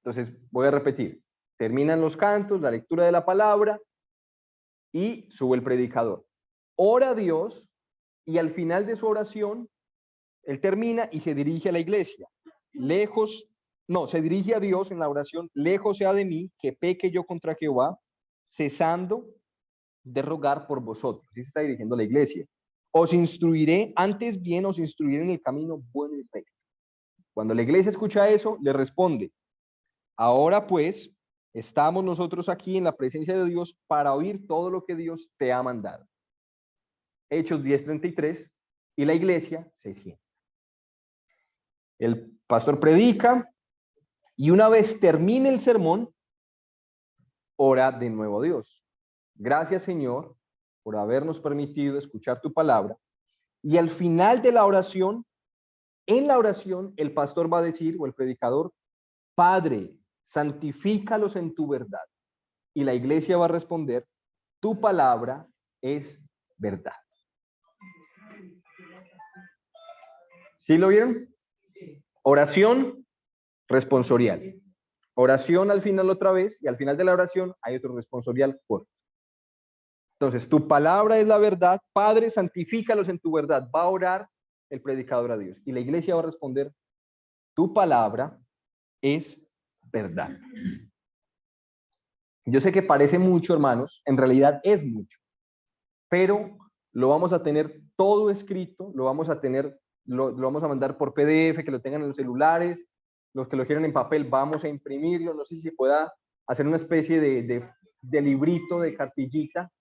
Entonces, voy a repetir. Terminan los cantos, la lectura de la palabra y sube el predicador. Ora a Dios y al final de su oración, él termina y se dirige a la iglesia. Se dirige a Dios en la oración. Lejos sea de mí que peque yo contra Jehová, cesando de rogar por vosotros. Así se está dirigiendo a la iglesia. Os instruiré, antes bien os instruiré en el camino bueno y recto. Cuando la iglesia escucha eso, le responde, ahora pues, estamos nosotros aquí en la presencia de Dios para oír todo lo que Dios te ha mandado. Hechos 10:33, y la iglesia se sienta. El pastor predica, Y una vez termine el sermón, ora de nuevo a Dios. Gracias, Señor, por habernos permitido escuchar tu palabra. Y al final de la oración, en la oración, el pastor va a decir, o el predicador, Padre, santifícalos en tu verdad. Y la iglesia va a responder, tu palabra es verdad. ¿Sí lo vieron? Oración responsorial. Oración al final otra vez, y al final de la oración hay otro responsorial corto. Entonces, tu palabra es la verdad. Padre, santifícalos en tu verdad. Va a orar el predicador a Dios. Y la iglesia va a responder, tu palabra es verdad. Yo sé que parece mucho, hermanos, en realidad es mucho, pero lo vamos a tener todo escrito, lo vamos a tener, lo vamos a mandar por PDF, que lo tengan en los celulares, los que lo quieran en papel, vamos a imprimirlo, no sé si se pueda hacer una especie de librito, de cartillita,